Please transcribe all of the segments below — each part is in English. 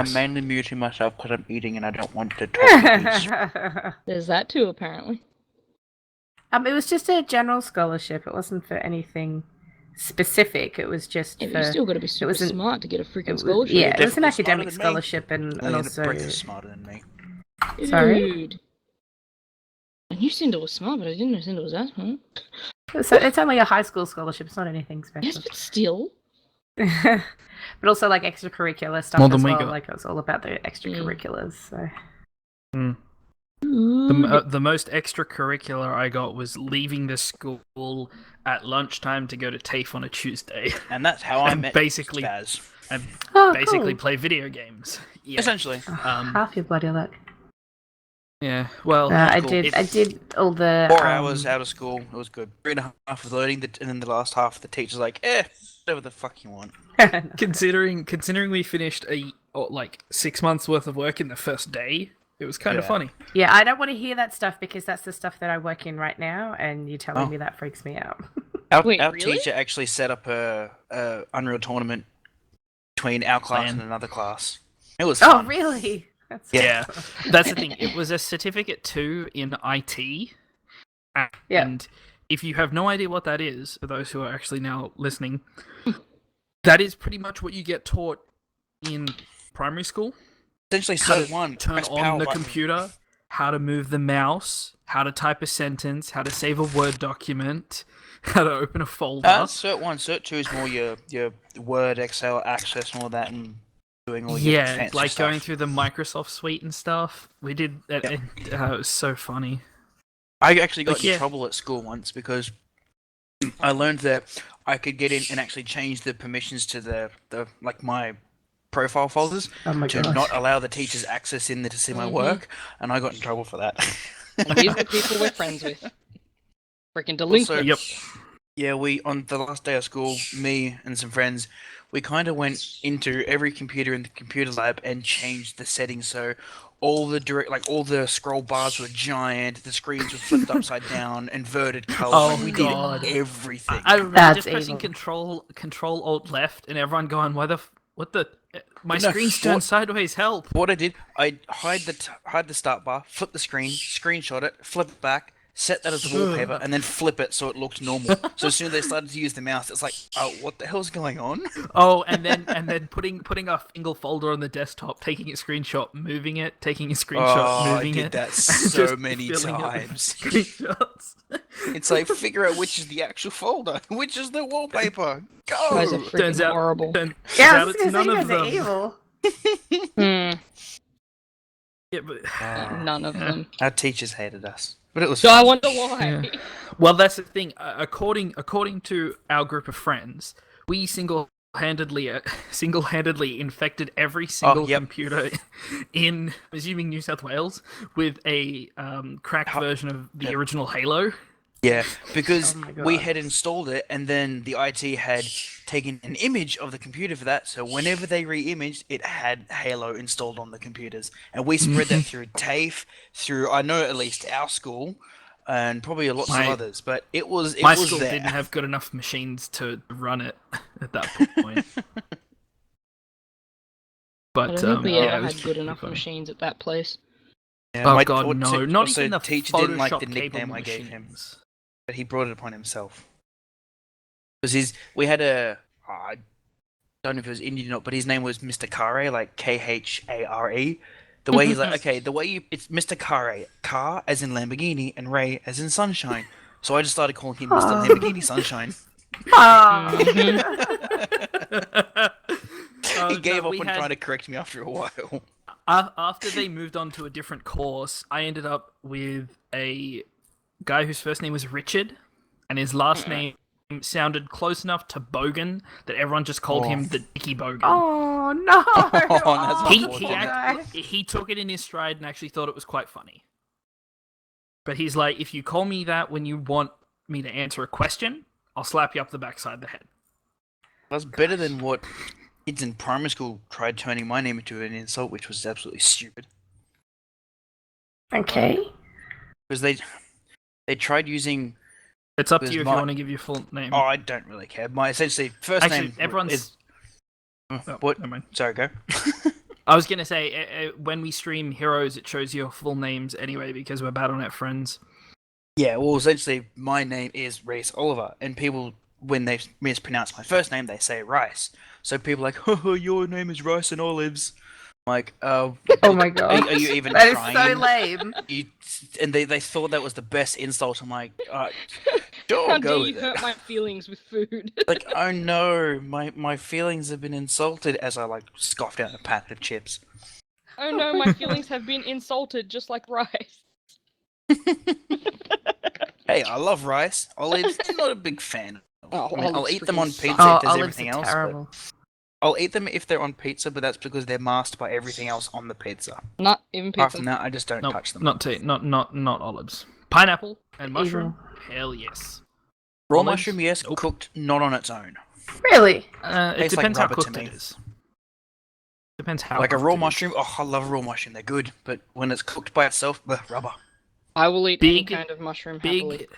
I'm mainly muting myself because I'm eating and I don't want to talk. There's that too, apparently. It was just a general scholarship. It wasn't for anything specific. It was just Yeah, for... but you still got to be super smart to get a freaking scholarship. Yeah, it was an Definitely academic smarter than me. scholarship and also... Brick is smarter than me. Sorry? Dude. I knew Cinder was smart, but I didn't know Cinder was that smart. So it's only a high school scholarship. It's not anything special. Yes, but still. But also like extracurricular stuff as well. Like it was all about the extracurriculars. So. The most extracurricular I got was leaving the school at lunchtime to go to TAFE on a Tuesday. And that's how I met basically Spaz. And Oh, basically cool. play video games. Yeah. Essentially. Half your bloody luck. Yeah, well... I did all the... 4 hours out of school, it was good. 3.5 of learning, and then the last half, the teacher's like, whatever the fuck you want. Considering we finished 6 months worth of work in the first day, it was kind of funny. Yeah, I don't want to hear that stuff because that's the stuff that I work in right now, and you telling me that freaks me out. Our really? teacher actually set up a Unreal tournament between our class and another class. It was fun. Oh, really? That's the thing. It was a certificate 2 in IT. And if you have no idea what that is, for those who are actually now listening, that is pretty much what you get taught in primary school. Essentially, turn on the computer, how to move the mouse, how to type a sentence, how to save a Word document, how to open a folder. Cert 1, Cert 2 is more your Word, Excel, Access, and all that, and doing all your fancy like stuff. going through the Microsoft suite and stuff. We did that. It was so funny. I actually got in trouble at school once because I learned that I could get in and actually change the permissions to the my profile folders to not allow the teachers access in there to see my work, and I got in trouble for that. And these are the people we're friends with. Freaking delinquents. Also, yeah, we, on the last day of school, me and some friends, we kind of went into every computer in the computer lab and changed the settings so all the scroll bars were giant, the screens were flipped upside down, inverted colors. We did everything. I remember just pressing Control Alt Left and everyone going, my screen's turned sideways, help. What I did, I hide the start bar, flip the screen, screenshot it, flip it back, set that as the wallpaper, and then flip it so it looked normal. So as soon as they started to use the mouse, it's like, oh, what the hell's going on? Oh, and then putting a single folder on the desktop, taking a screenshot, moving it, taking a screenshot, moving it. I did that so many times. Screenshots. It's like, figure out which is the actual folder, which is the wallpaper. Go! You guys are freaking horrible. I was going to say you guys are evil. Yeah, but None of them. Our teachers hated us. But it was So fun. I wonder why. Yeah. Well, that's the thing. According to our group of friends, we single-handedly infected every single computer in, assuming New South Wales, with a cracked version of the original Halo. Yeah, because we had installed it, and then the IT had taken an image of the computer for that, so whenever they re-imaged, it had Halo installed on the computers. And we spread that through TAFE, through, I know at least our school, and probably lots of others, but it was My school there. didn't have good enough machines to run it at that point. I But don't think we ever it was had good enough funny. machines at that place. Yeah, Oh god, no! Not also, even the teacher didn't like the Photoshop nickname I capable gave him, machines. but he brought it upon himself. Because we had I don't know if it was Indian or not, but his name was Mr. Kare, like Khare. The way he's like, it's Mr. Kare, car as in Lamborghini, and Ray as in sunshine. So I just started calling him Mr. Lamborghini Sunshine. He gave up on trying to correct me after a while. After they moved on to a different course, I ended up with a guy whose first name was Richard, and his last name sounded close enough to Bogan that everyone just called him the Dicky Bogan. Oh, no! He took it in his stride and actually thought it was quite funny. But he's like, if you call me that when you want me to answer a question, I'll slap you up the backside of the head. That's better than what kids in primary school tried turning my name into an insult, which was absolutely stupid. Okay. Because they tried using... It's up to you if you want to give your full name. Oh, I don't really care. My essentially first name everyone's... is... What? Never mind. Sorry, go. I was gonna say, when we stream Heroes, it shows your full names anyway because we're Battle.net friends. Yeah, well, essentially, my name is Reese Oliver, and people, when they mispronounce my first name, they say Rice. So people are like, oh, your name is Rice and Olives. I'm like, Oh my god. are you even That is trying? so lame. And they thought that was the best insult. I'm like, sure, How go dare you with hurt it. my feelings with food? Like, oh no, my feelings have been insulted as I like scoffed out a packet of chips. Oh no, my feelings have been insulted just like rice. Hey, I love rice. Olives, I'm not a big fan. Oh, I mean, I'll olives eat them freaking on suck. pizza Oh, if there's olives everything are else. But terrible. I'll eat them if they're on pizza, but that's because they're masked by everything else on the pizza. Not even Apart pizza. from that, I just don't No, touch them. not olives. Pineapple and mushroom. Hell yes. Raw Olives? mushroom, yes. Nope. Cooked, not on its own. Really? It Tastes like depends how rubber to cooked me. it is. Depends how. Like a cooked raw it is. mushroom, oh, I love raw mushroom. They're good, but when it's cooked by itself, rubber. I will eat any Big- kind of mushroom happily. Big,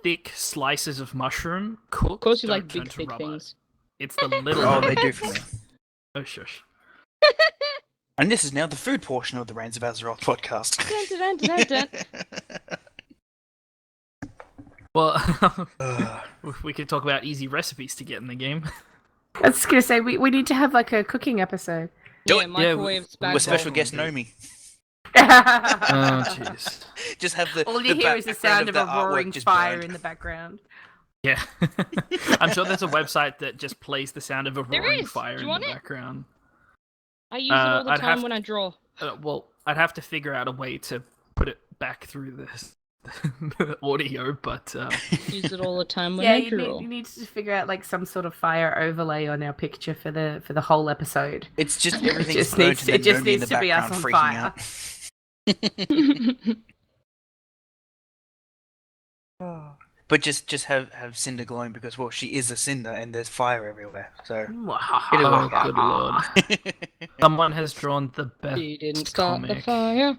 thick slices of mushroom cooked. Of course you don't like turn big, to thick rubber. things. It's the little. Oh, they do for me. Oh shush. And this is now the food portion of the Reins of Azeroth podcast. Dun, dun, dun, dun, dun. Well, Ugh. we could talk about easy recipes to get in the game. I was gonna say we need to have like a cooking episode. Do Yeah, it. microwave spag With special bowl. guest do it. Nomi. Oh jeez. Just have the All you the hear is the background sound of a that artwork roaring just fire burned. in the background. Yeah. I'm sure there's a website that just plays the sound of a There roaring is. fire Do in you the want it? background. I use it all the I'd time have when I draw. Well, I'd have to figure out a way to put it back through the audio, but Use it all the time when Yeah, I you draw. need to figure out like some sort of fire overlay on our picture for the whole episode. It's just everything's just burnt needs and to- then it just Nomi in needs the to be us background on freaking fire. out. But just have Cinder glowing because, well, she is a Cinder and there's fire everywhere. So oh, good lord. Someone has drawn the best He didn't start the comic. fire.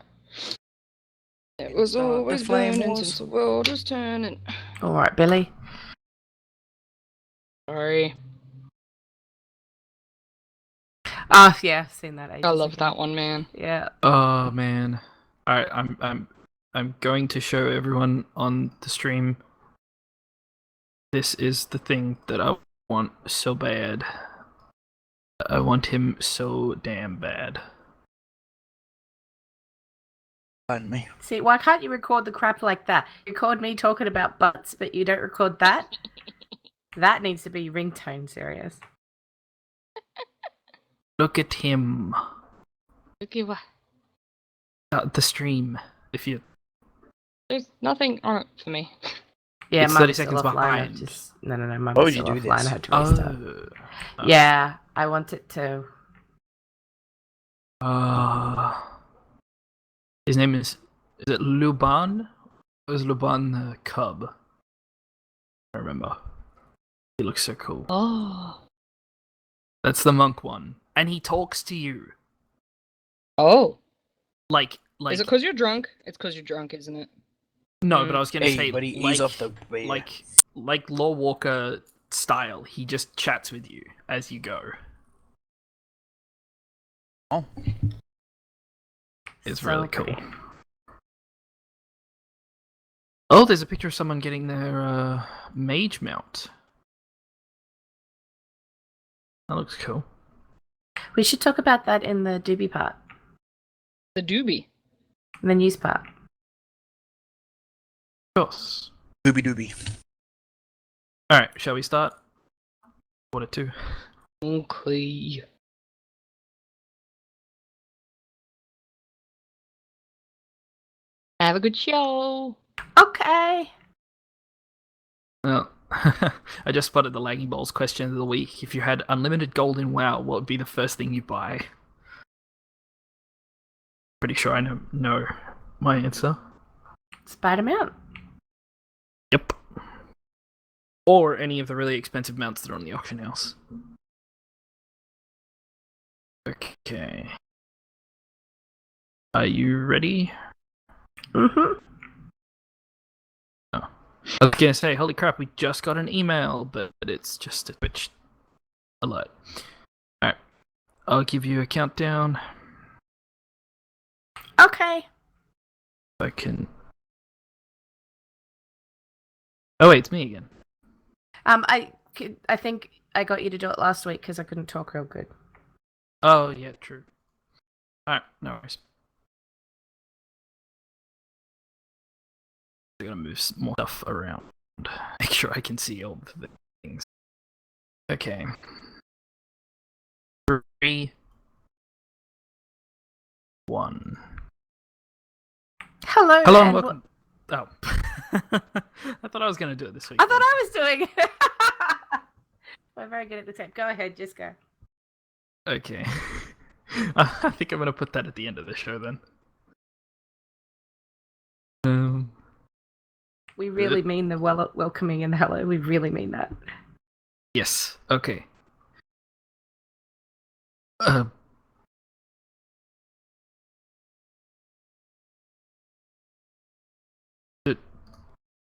It was Start the always flame burning wars. since the world was turning. All right, Billy. Sorry. Ah, yeah, I've seen that. I ages love ago. that one, man. Yeah. Oh man. Alright, I'm going to show everyone on the stream. This is the thing that I want so bad. I want him so damn bad. Pardon me. See, why can't you record the crap like that? You record me talking about butts, but you don't record that. That needs to be ringtone serious. Look at him. Okay, what? The stream. If you There's nothing on it for me. Yeah, It's mine 30 was still seconds offline. behind. No, mine Why was would still you do offline. this? I had to restart. Oh. Yeah, I want it to. His name is it Luban? Or is Luban the cub? I remember. He looks so cool. Oh. That's the monk one. And he talks to you. Oh. Like Is it because you're drunk? It's because you're drunk, isn't it? No, but I was gonna Hey, say buddy, like, ease off the beer. like Law Walker style. He just chats with you as you go. Oh. It's So really cool. pretty. Oh, there's a picture of someone getting their mage mount. That looks cool. We should talk about that in the doobie part, The doobie. in the news part. Of course. Doobie doobie. Alright, shall we start? Quarter two. Okay. Have a good show. Okay. Well, I just spotted the Laggy Balls question of the week. If you had unlimited gold in WoW, what would be the first thing you buy? Pretty sure I know my answer. Spider Mount. Yep. Or any of the really expensive mounts that are on the auction house. Okay. Are you ready? Mm-hmm. I was gonna say, holy crap, we just got an email, but it's just a Twitch alert. Alright. I'll give you a countdown. Okay. I can. Oh wait, it's me again. I think I got you to do it last week because I couldn't talk real good. Oh yeah, true. Alright, no worries. I'm gonna move some more stuff around. Make sure I can see all the things. Okay. 3, 1. Hello. Hello and welcome. Oh. I thought I was gonna do it this week. I thought I was doing it. We're very good at the tape. Go ahead, just go. Okay. I think I'm gonna put that at the end of the show then. We really mean the welcoming and hello. We really mean that. Yes. Okay.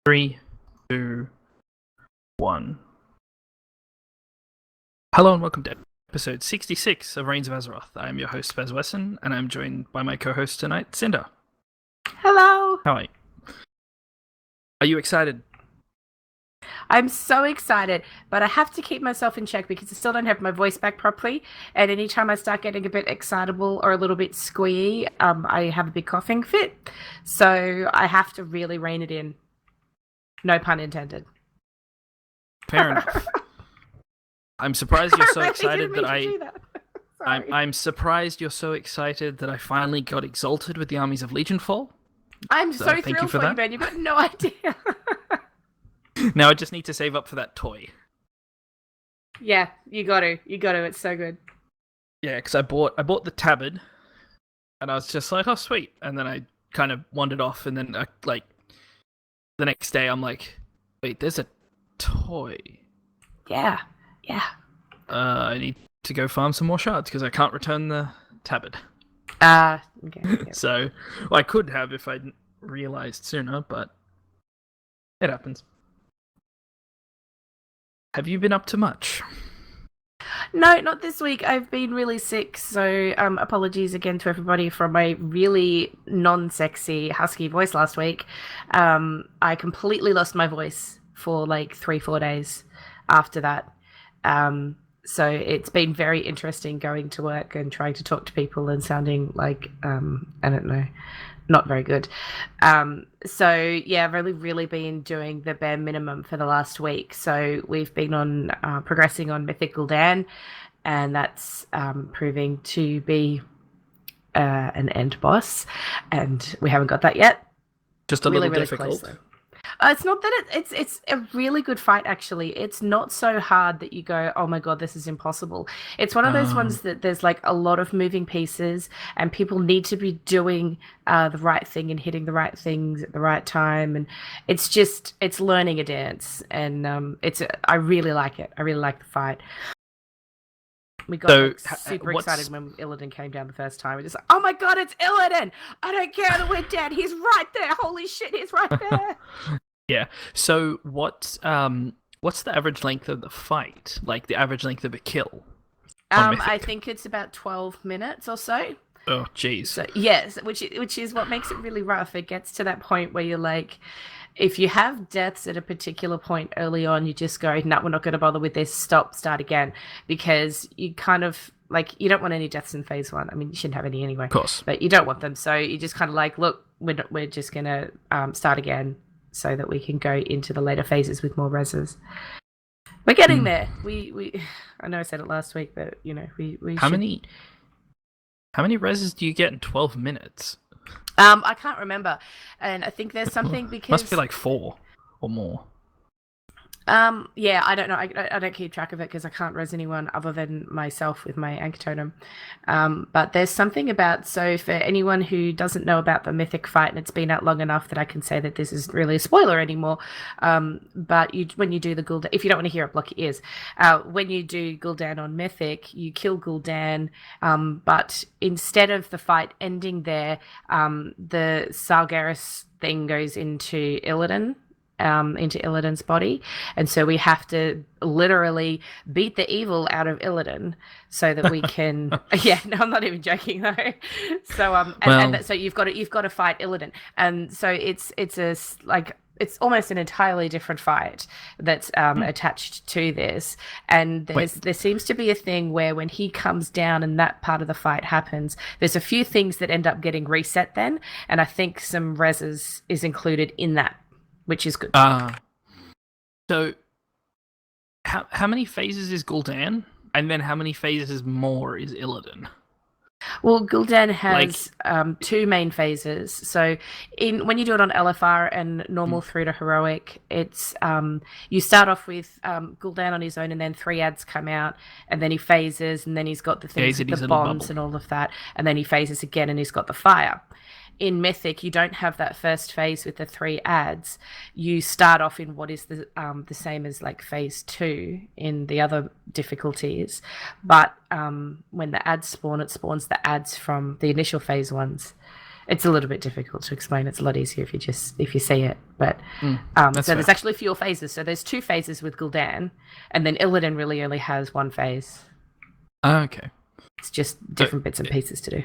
3, 2, 1. Hello and welcome to episode 66 of Reins of Azeroth. I am your host, Spaz Wesson, and I'm joined by my co-host tonight, Cinder. Hello. How are you? Are you excited? I'm so excited, but I have to keep myself in check because I still don't have my voice back properly. And anytime I start getting a bit excitable or a little bit squeaky, I have a big coughing fit. So I have to really rein it in. No pun intended. Fair enough. I'm surprised you're so I really excited didn't that mean to do that. Sorry. I'm surprised you're so excited that I finally got exalted with the armies of Legionfall. I'm So so thank you thrilled for for you, that. man. You've got no idea. Now I just need to save up for that toy. Yeah, you got to. You got to. It's so good. Yeah, because I bought the tabard, and I was just like, oh sweet, and then I kind of wandered off, and then like the next day I'm like, wait, there's a toy. Yeah. Yeah. I need to go farm some more shards because I can't return the tabard. Okay. Yeah. So well, I could have if I'd realized sooner, but it happens. Have you been up to much? No, not this week. I've been really sick, so apologies again to everybody for my really non-sexy husky voice last week. I completely lost my voice for like 3-4 days after that. So it's been very interesting going to work and trying to talk to people and sounding like I don't know, not very good. So yeah, I've really been doing the bare minimum for the last week. So we've been on progressing on Mythic Gul'dan, and that's proving to be an end boss, and we haven't got that yet. Just a Really little difficult. close, though. It's not that it's a really good fight, actually. It's not so hard that you go, oh my god, this is impossible. It's one of those ones that there's like a lot of moving pieces and people need to be doing the right thing and hitting the right things at the right time, and it's learning a dance, and I really like it. I really like the fight. We got super excited when Illidan came down the first time. We're just like, oh my god, it's Illidan! I don't care that we're dead. He's right there. Holy shit, he's right there. Yeah. So what's the average length of the fight? Like the average length of a kill? I think it's about 12 minutes or so. Oh, jeez. So yes, which is what makes it really rough. It gets to that point where you're like, if you have deaths at a particular point early on, you just go, no, we're not going to bother with this. Start again, because you kind of like you don't want any deaths in phase 1. I mean, you shouldn't have any anyway. Of course. But you don't want them, so you just kind of like, look, we're just going to start again, so that we can go into the later phases with more reses. We're getting there. We I know I said it last week, but you know we How many reses do you get in 12 minutes? I can't remember, and I think there's something because Must be like 4 or more. Yeah, I don't know. I don't keep track of it because I can't res anyone other than myself with my anchor totem. But there's something about, so for anyone who doesn't know about the Mythic fight, and it's been out long enough that I can say that this isn't really a spoiler anymore. But when you do the Gul'dan, if you don't want to hear it, block your ears. When you do Gul'dan on Mythic, you kill Gul'dan, but instead of the fight ending there, the Sargeras thing goes into Illidan. into Illidan's body, and so we have to literally beat the evil out of Illidan so that we can. Yeah, no, I'm not even joking though. So so you've got to fight Illidan, and so it's almost an entirely different fight that's attached to this. And there seems to be a thing where when he comes down and that part of the fight happens, there's a few things that end up getting reset then, and I think some reses is included in that, which is good. So how many phases is Gul'dan? And then how many phases more is Illidan? Well, Gul'dan has 2 main phases. So when you do it on LFR and normal through to heroic, it's you start off with Gul'dan on his own, and then 3 ads come out, and then he phases, and then he's got the things with the bombs and all of that, and then he phases again, and he's got the fire. In Mythic, you don't have that first phase with the 3 ads. You start off in what is the same as like phase 2 in the other difficulties, but when the ads spawn, it spawns the ads from the initial phase ones. It's a little bit difficult to explain. It's a lot easier if you see it. But so there's actually fewer phases. So there's 2 phases with Gul'dan, and then Illidan really only has 1 phase. Okay. It's just different bits and pieces to do.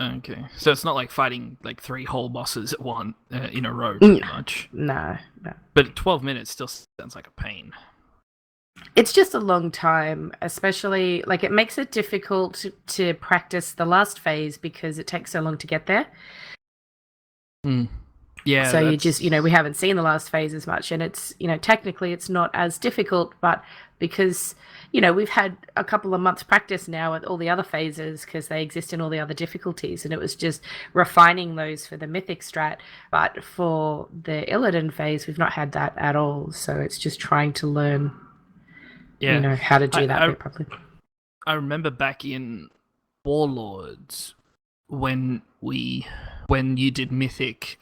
Okay, so it's not like fighting like 3 whole bosses at one in a row, pretty much. No. But 12 minutes still sounds like a pain. It's just a long time, especially like it makes it difficult to practice the last phase because it takes so long to get there. Yeah. So you just, we haven't seen the last phase as much, and it's, technically it's not as difficult, but because, we've had a couple of months practice now with all the other phases because they exist in all the other difficulties, and it was just refining those for the Mythic strat. But for the Illidan phase, we've not had that at all. So it's just trying to learn, how to do that bit properly. I remember back in Warlords when you did Mythic,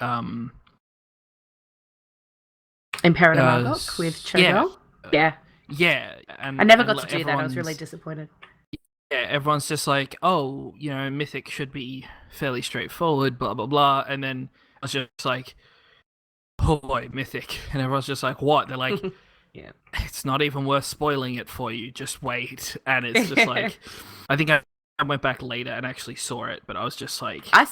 Imperator Margok with Cho'Gall? Yeah. Yeah. And I never got to do that. I was really disappointed. Yeah, everyone's just like, oh, Mythic should be fairly straightforward, blah, blah, blah. And then I was just like, oh boy, Mythic. And everyone's just like, what? They're like, yeah, it's not even worth spoiling it for you. Just wait. And it's just like, I think I went back later and actually saw it, but I was just like... I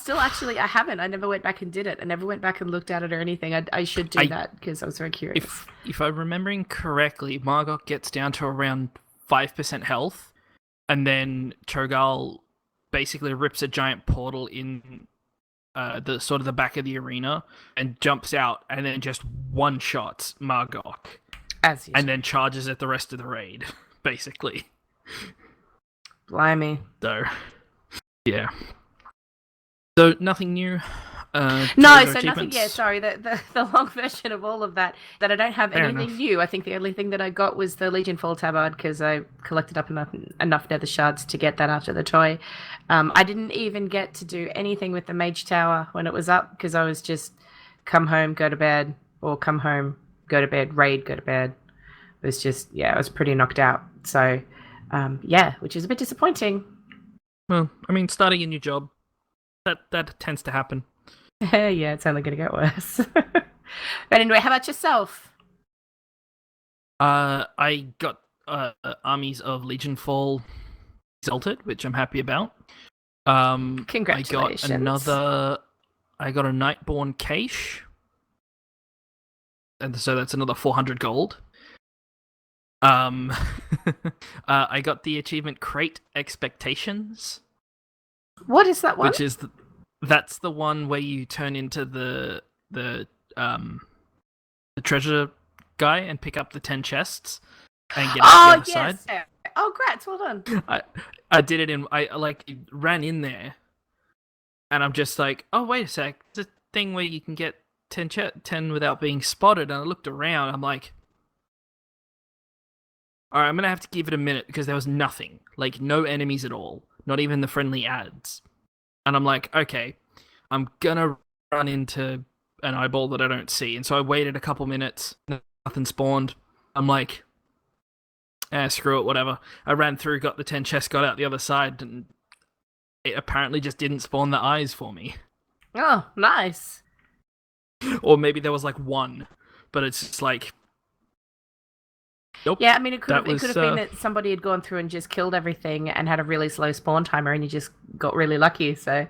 haven't. I never went back and did it. I never went back and looked at it or anything. I should do that because I was very curious. If I'm remembering correctly, Margok gets down to around 5% health, and then Cho'Gall basically rips a giant portal in the back of the arena and jumps out and then just one-shots Margok. As usual. And then charges at the rest of the raid, basically. Blimey. So, yeah. So, nothing new? No, so nothing. Yeah, sorry. The long version of all of that I don't have anything new. I think the only thing that I got was the Legion Fall Tabard because I collected up enough nether shards to get that after the toy. I didn't even get to do anything with the Mage Tower when it was up because I was just come home, go to bed, or come home, go to bed, raid, go to bed. It was just, I was pretty knocked out. So... which is a bit disappointing. Well, I mean, starting a new job, that tends to happen. Yeah, it's only going to get worse. But anyway, how about yourself? I got Armies of Legion Fall Exalted, which I'm happy about. Congratulations. I got a Nightborn Cache, and so that's another 400 gold. I got the achievement Crate Expectations. What is that one? Which is that's the one where you turn into the treasure guy and pick up the 10 chests and get out the other side. Oh, grats! Well done. I did it I ran in there, and I'm just like, oh wait a sec, it's a thing where you can get 10 without being spotted. And I looked around, I'm like, alright, I'm gonna have to give it a minute because there was nothing. Like, no enemies at all. Not even the friendly ads. And I'm like, okay, I'm gonna run into an eyeball that I don't see. And so I waited a couple minutes, nothing spawned. I'm like, screw it, whatever. I ran through, got the 10 chests, got out the other side, and it apparently just didn't spawn the eyes for me. Oh, nice. Or maybe there was like one. but it's just like, nope. Yeah, I mean, it could have was, been that somebody had gone through and just killed everything and had a really slow spawn timer, and you just got really lucky. So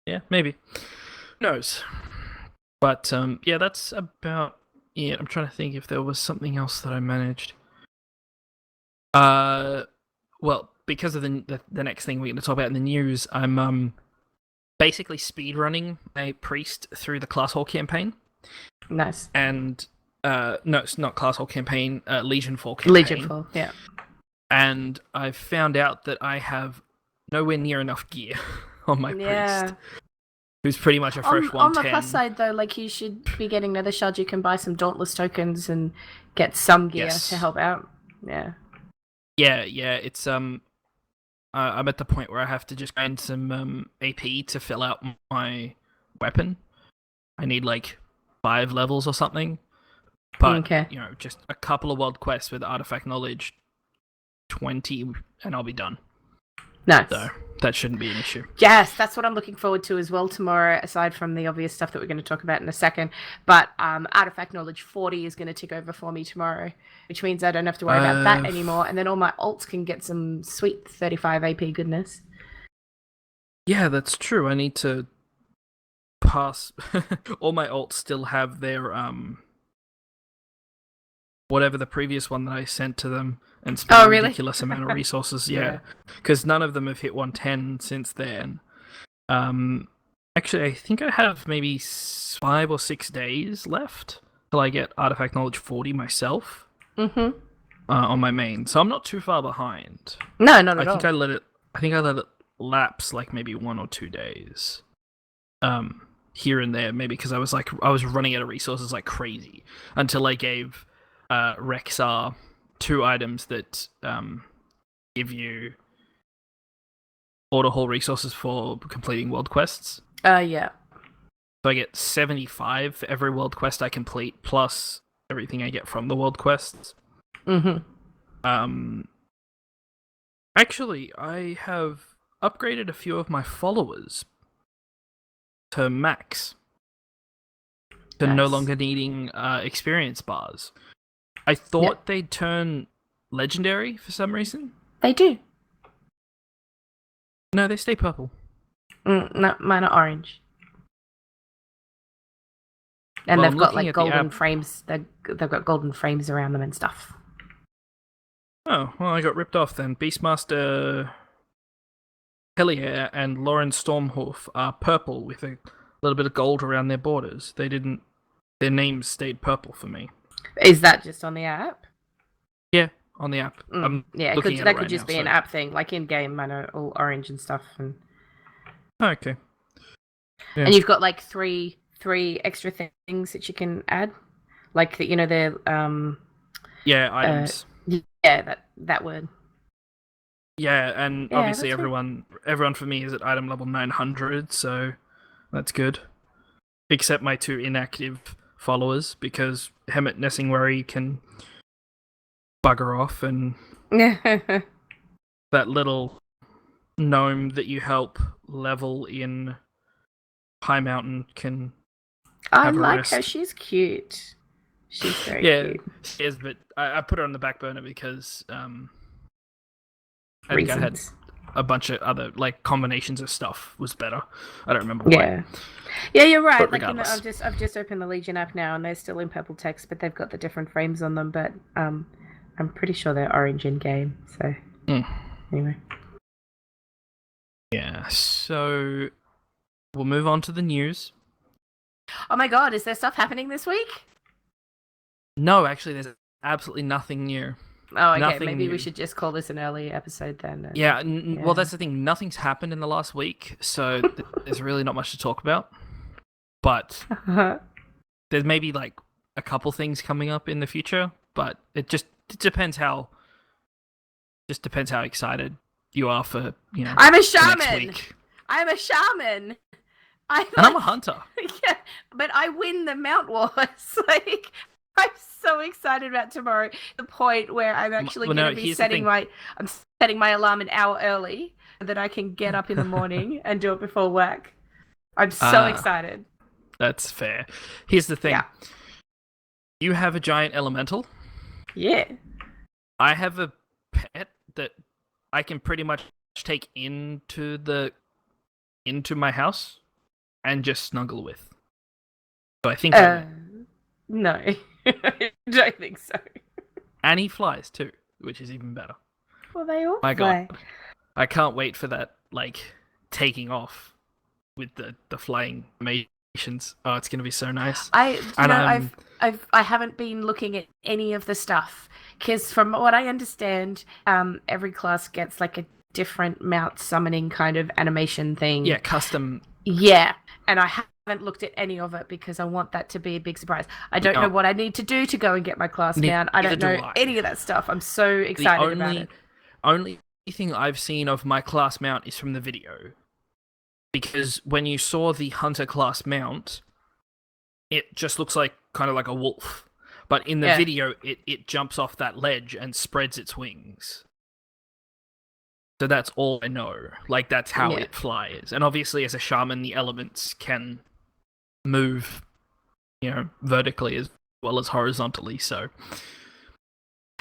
yeah, maybe. Who knows? But yeah, that's about it. I'm trying to think if there was something else that I managed. Well, because of the next thing we're going to talk about in the news, I'm basically speedrunning a priest through the Class Hall campaign. nice. And no, it's not Class Hall campaign, Legion Fall campaign. Legion Fall, yeah. And I've found out that I have nowhere near enough gear on my priest, who's pretty much a fresh 110. On the plus side, though, like, you should be getting nether shards. You can buy some Dauntless tokens and get some gear to help out. Yeah. Yeah, it's I'm at the point where I have to just grind some AP to fill out my weapon. I need like 5 levels or something. But you know, just a couple of world quests with artifact knowledge, 20, and I'll be done. Nice. So that shouldn't be an issue. Yes, that's what I'm looking forward to as well tomorrow, aside from the obvious stuff that we're going to talk about in a second. But artifact knowledge 40 is going to tick over for me tomorrow, which means I don't have to worry about that anymore. And then all my alts can get some sweet 35 AP goodness. Yeah, that's true. I need to pass. All my alts still have their whatever the previous one that I sent to them and spent a ridiculous amount of resources. Yeah, because none of them have hit 110 since then. Actually, I think I have maybe 5 or 6 days left till I get artifact knowledge 40 myself. On my main, so I'm not too far behind. No, not at all. I think I let it lapse like maybe 1 or 2 days. Here and there, maybe because I was running out of resources like crazy until I gave Rexar 2 items that give you order hall resources for completing world quests. Yeah. So I get 75 for every world quest I complete, plus everything I get from the world quests. Actually, I have upgraded a few of my followers to max. To no longer needing experience bars. I thought they'd turn legendary for some reason. They do. No, they stay purple. No, mine are orange. And they've got like golden frames. They've got golden frames around them and stuff. Oh, well, I got ripped off then. Beastmaster Hellier and Lauren Stormhoof are purple with a little bit of gold around their borders. Their names stayed purple for me. Is that just on the app? Yeah, on the app. Yeah, that could just be an app thing. Like in game, mine are all orange and stuff. And okay. Yeah. And you've got like three extra things that you can add, like they're items. Yeah, that word. Yeah, and obviously everyone for me is at item level 900, so that's good. Except my 2 inactive followers, because Hemet Nessingwari can bugger off, and that little gnome that you help level in High Mountain can have a rest. Her. She's cute. She's very cute. She is, but I put her on the back burner because I think I had a bunch of other combinations of stuff was better. I don't remember why. Yeah, you're right. But I've just opened the Legion app now, and they're still in purple text, but they've got the different frames on them. But I'm pretty sure they're orange in game. So anyway. Yeah. So we'll move on to the news. Oh my God! Is there stuff happening this week? No, actually, there's absolutely nothing new. Oh, okay. Maybe we should just call this an early episode then. Well, that's the thing. Nothing's happened in the last week, so there's really not much to talk about. But there's maybe a couple things coming up in the future. But it depends how excited you are for I'm a shaman. Next week. I'm a shaman. I'm a hunter. Yeah, but I win the Mount Wars. I'm so excited about tomorrow. The point where I'm actually going to be setting my alarm an hour early so that I can get up in the morning and do it before work. I'm so excited. That's fair. Here's the thing. Yeah. You have a giant elemental. Yeah. I have a pet that I can pretty much take into my house and just snuggle with. So I think I win. No. I don't think so. And he flies too, which is even better. Well, they all My fly. God, I can't wait for that, like, taking off with the flying animations. Oh, it's gonna be so nice. I haven't been looking at any of the stuff because from what I understand, every class gets like a different mount summoning kind of animation thing. Yeah, custom. Yeah, and I haven't looked at any of it because I want that to be a big surprise. I don't know what I need to do to go and get my class mount. I don't know any of that stuff. I'm so excited about it. Only thing I've seen of my class mount is from the video. Because when you saw the hunter class mount, it just looks like kind of like a wolf. But in the video, it jumps off that ledge and spreads its wings. So that's all I know. Like, that's how it flies. And obviously, as a shaman, the elements can move, vertically as well as horizontally. So,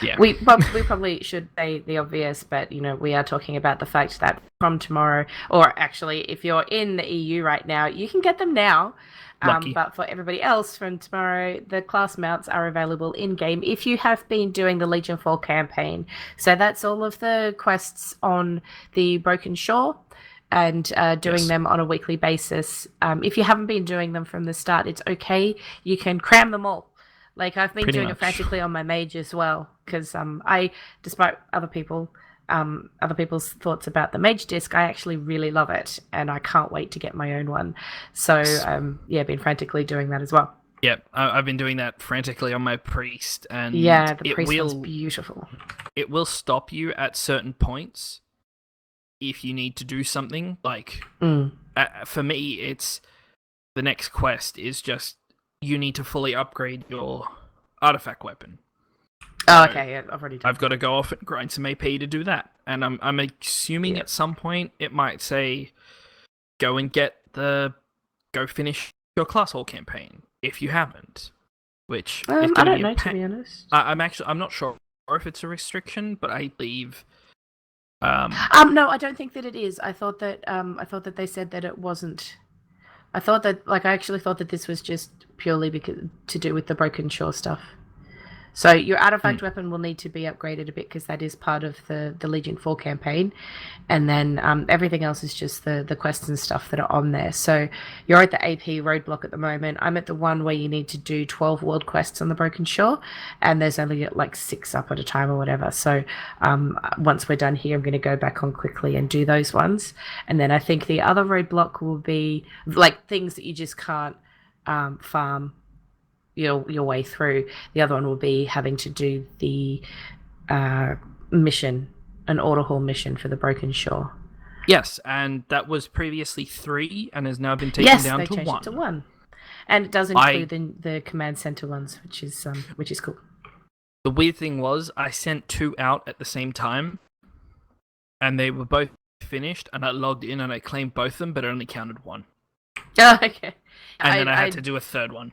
yeah. We probably should say the obvious, but, we are talking about the fact that from tomorrow, or actually, if you're in the EU right now, you can get them now. But for everybody else from tomorrow, the class mounts are available in-game if you have been doing the Legion Fall campaign. So that's all of the quests on the Broken Shore and doing them on a weekly basis. If you haven't been doing them from the start, it's okay. You can cram them all. Like, I've been doing it frantically on my mage as well, because despite other people's thoughts about the mage disc, I actually really love it, and I can't wait to get my own one. So, been frantically doing that as well. Yep, I've been doing that frantically on my priest, and the priest one's beautiful. It will stop you at certain points if you need to do something. Like, for me, it's the next quest is just you need to fully upgrade your artifact weapon. Oh, okay, yeah, I've already done I've got to go off and grind some AP to do that. And I'm assuming at some point it might say, go finish your class hall campaign, if you haven't. Which is I don't know, to be honest. I'm not sure if it's a restriction, but I believe... No, I don't think that it is. I thought that they said that it wasn't. I actually thought that this was just purely to do with the Broken Shore stuff. So your artifact weapon will need to be upgraded a bit because that is part of the Legion 4 campaign. And then everything else is just the quests and stuff that are on there. So you're at the AP roadblock at the moment. I'm at the one where you need to do 12 world quests on the Broken Shore. And there's only like 6 up at a time or whatever. So once we're done here, I'm going to go back on quickly and do those ones. And then I think the other roadblock will be like things that you just can't farm your way through. The other one will be having to do the mission, an order hall mission for the Broken Shore. Yes, and that was previously 3 and has now been taken down to 1. Yes, they changed it to 1. And it does include the command center ones, which is cool. The weird thing was I sent 2 out at the same time and they were both finished, and I logged in and I claimed both of them, but it only counted 1. Oh, okay. And then I had to do a third one.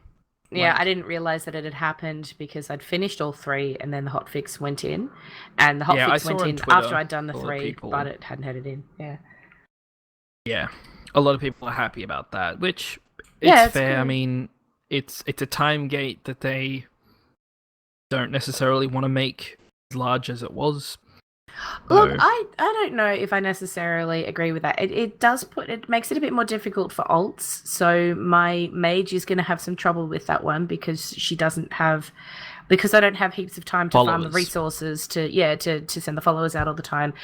Yeah, I didn't realize that it had happened because I'd finished all 3 and then the hotfix went in. And the hotfix went in after I'd done the 3, but it hadn't headed in. Yeah. Yeah. A lot of people are happy about that, which it's fair. Good. I mean, it's a time gate that they don't necessarily want to make as large as it was. Look, I don't know if I necessarily agree with that. It makes it a bit more difficult for alts. So my mage is going to have some trouble with that one because I don't have heaps of time to farm the resources to send the followers out all the time.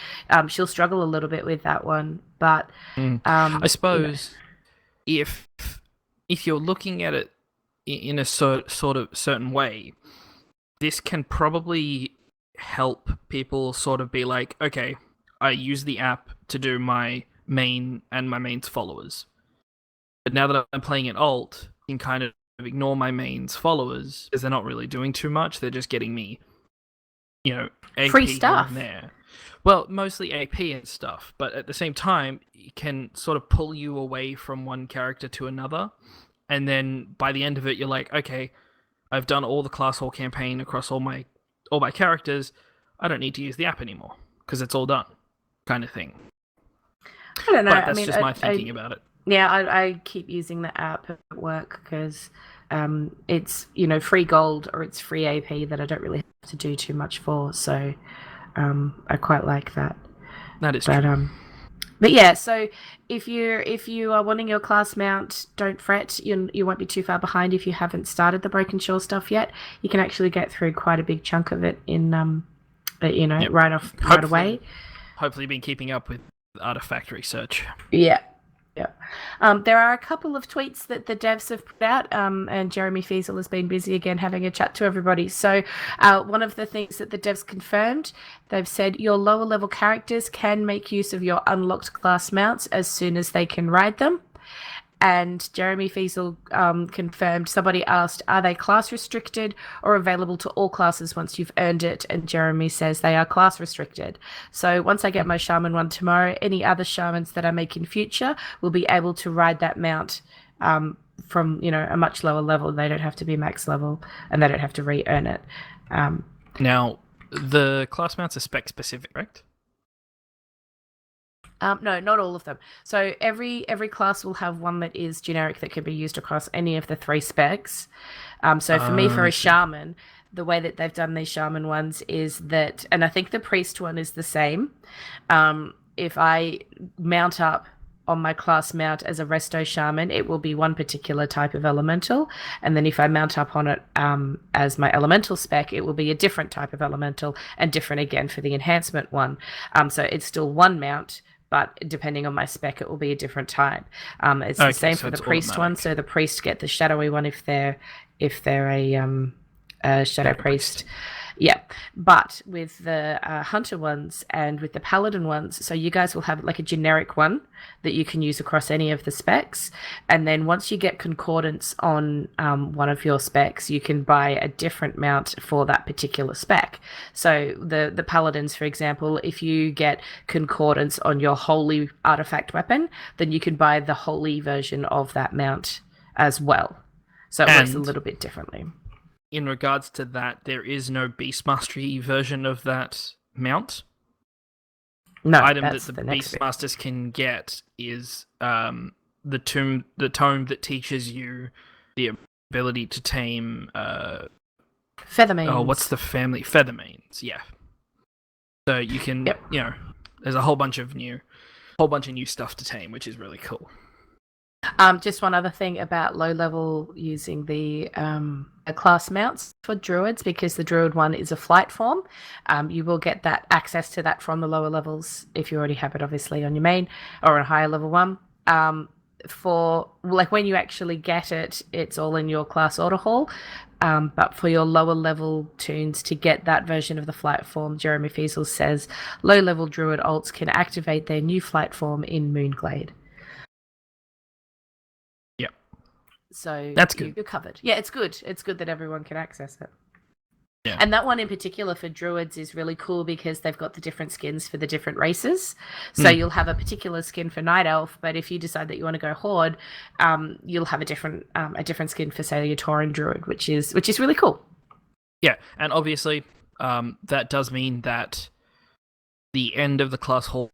She'll struggle a little bit with that one, but I suppose if you're looking at it in a sort of certain way, this can probably help people sort of be like, okay, I use the app to do my main and my main's followers. But now that I'm playing an alt, I can kind of ignore my main's followers because they're not really doing too much. They're just getting me, AP free stuff there. Well, mostly AP and stuff, but at the same time, it can sort of pull you away from one character to another. and then by the end of it, you're like, okay, I've done all the class hall campaign across all my characters. I don't need to use the app anymore because it's all done, kind of thing. I don't know. But that's just my thinking about it. Yeah, I keep using the app at work because it's free gold or it's free AP that I don't really have to do too much for. So I quite like that. That is true. But yeah, so if you are wanting your class mount, don't fret. You won't be too far behind if you haven't started the Broken Shore stuff yet. You can actually get through quite a big chunk of it in right away. Hopefully, been keeping up with artifact research. Yeah. Yeah. There are a couple of tweets that the devs have put out, and Jeremy Fiesel has been busy again having a chat to everybody. So one of the things that the devs confirmed, they've said your lower level characters can make use of your unlocked class mounts as soon as they can ride them. And Jeremy Fiesel confirmed, somebody asked, are they class restricted or available to all classes once you've earned it? And Jeremy says they are class restricted. So once I get my shaman one tomorrow, any other shamans that I make in future will be able to ride that mount from a much lower level. They don't have to be max level and they don't have to re-earn it. Now, the class mounts are spec specific, correct? No, not all of them. So every class will have one that is generic that can be used across any of the 3 specs. So for me, for a shaman, the way that they've done these shaman ones is that, and I think the priest one is the same. If I mount up on my class mount as a resto shaman, it will be one particular type of elemental. And then if I mount up on it as my elemental spec, it will be a different type of elemental and different again for the enhancement one. So it's still one mount, but depending on my spec, it will be a different type. It's the same for the priest one. So the priest get the shadowy one if they're a shadow priest. Yeah, but with the hunter ones and with the paladin ones, so you guys will have like a generic one that you can use across any of the specs. And then once you get concordance on one of your specs, you can buy a different mount for that particular spec. So the paladins, for example, if you get concordance on your holy artifact weapon, then you can buy the holy version of that mount as well. So it works a little bit differently. In regards to that, there is no Beastmastery version of that mount. No, the item that's that the next Beastmasters can get is the tome that teaches you the ability to tame Feathermanes. Oh, what's the family? Feathermanes, yeah. So you can, there's a whole bunch of new stuff to tame, which is really cool. Just one other thing about low level using the class mounts for druids, because the druid one is a flight form. You will get that access to that from the lower levels if you already have it, obviously, on your main or on a higher level one. For like when you actually get it, it's all in your class order hall. But for your lower level tunes to get that version of the flight form, Jeremy Fiesel says low level druid alts can activate their new flight form in Moonglade. So that's good. You're covered. Yeah, it's good. It's good that everyone can access it. Yeah. And that one in particular for druids is really cool because they've got the different skins for the different races. So you'll have a particular skin for night elf, but if you decide that you want to go horde, you'll have a different skin for, say, your Tauren druid, which is really cool. Yeah, and obviously that does mean that the end of the class hall,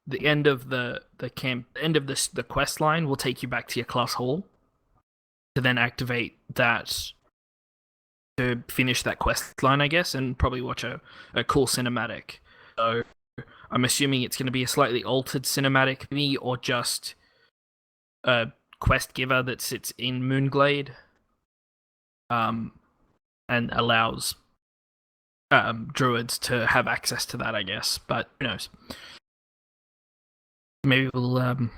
the end of the camp, end of the quest line will take you back to your class hall to then activate that to finish that quest line, I guess, and probably watch a cool cinematic. So I'm assuming it's going to be a slightly altered cinematic, maybe, or just a quest giver that sits in Moonglade, and allows druids to have access to that, I guess. But who knows? Maybe we'll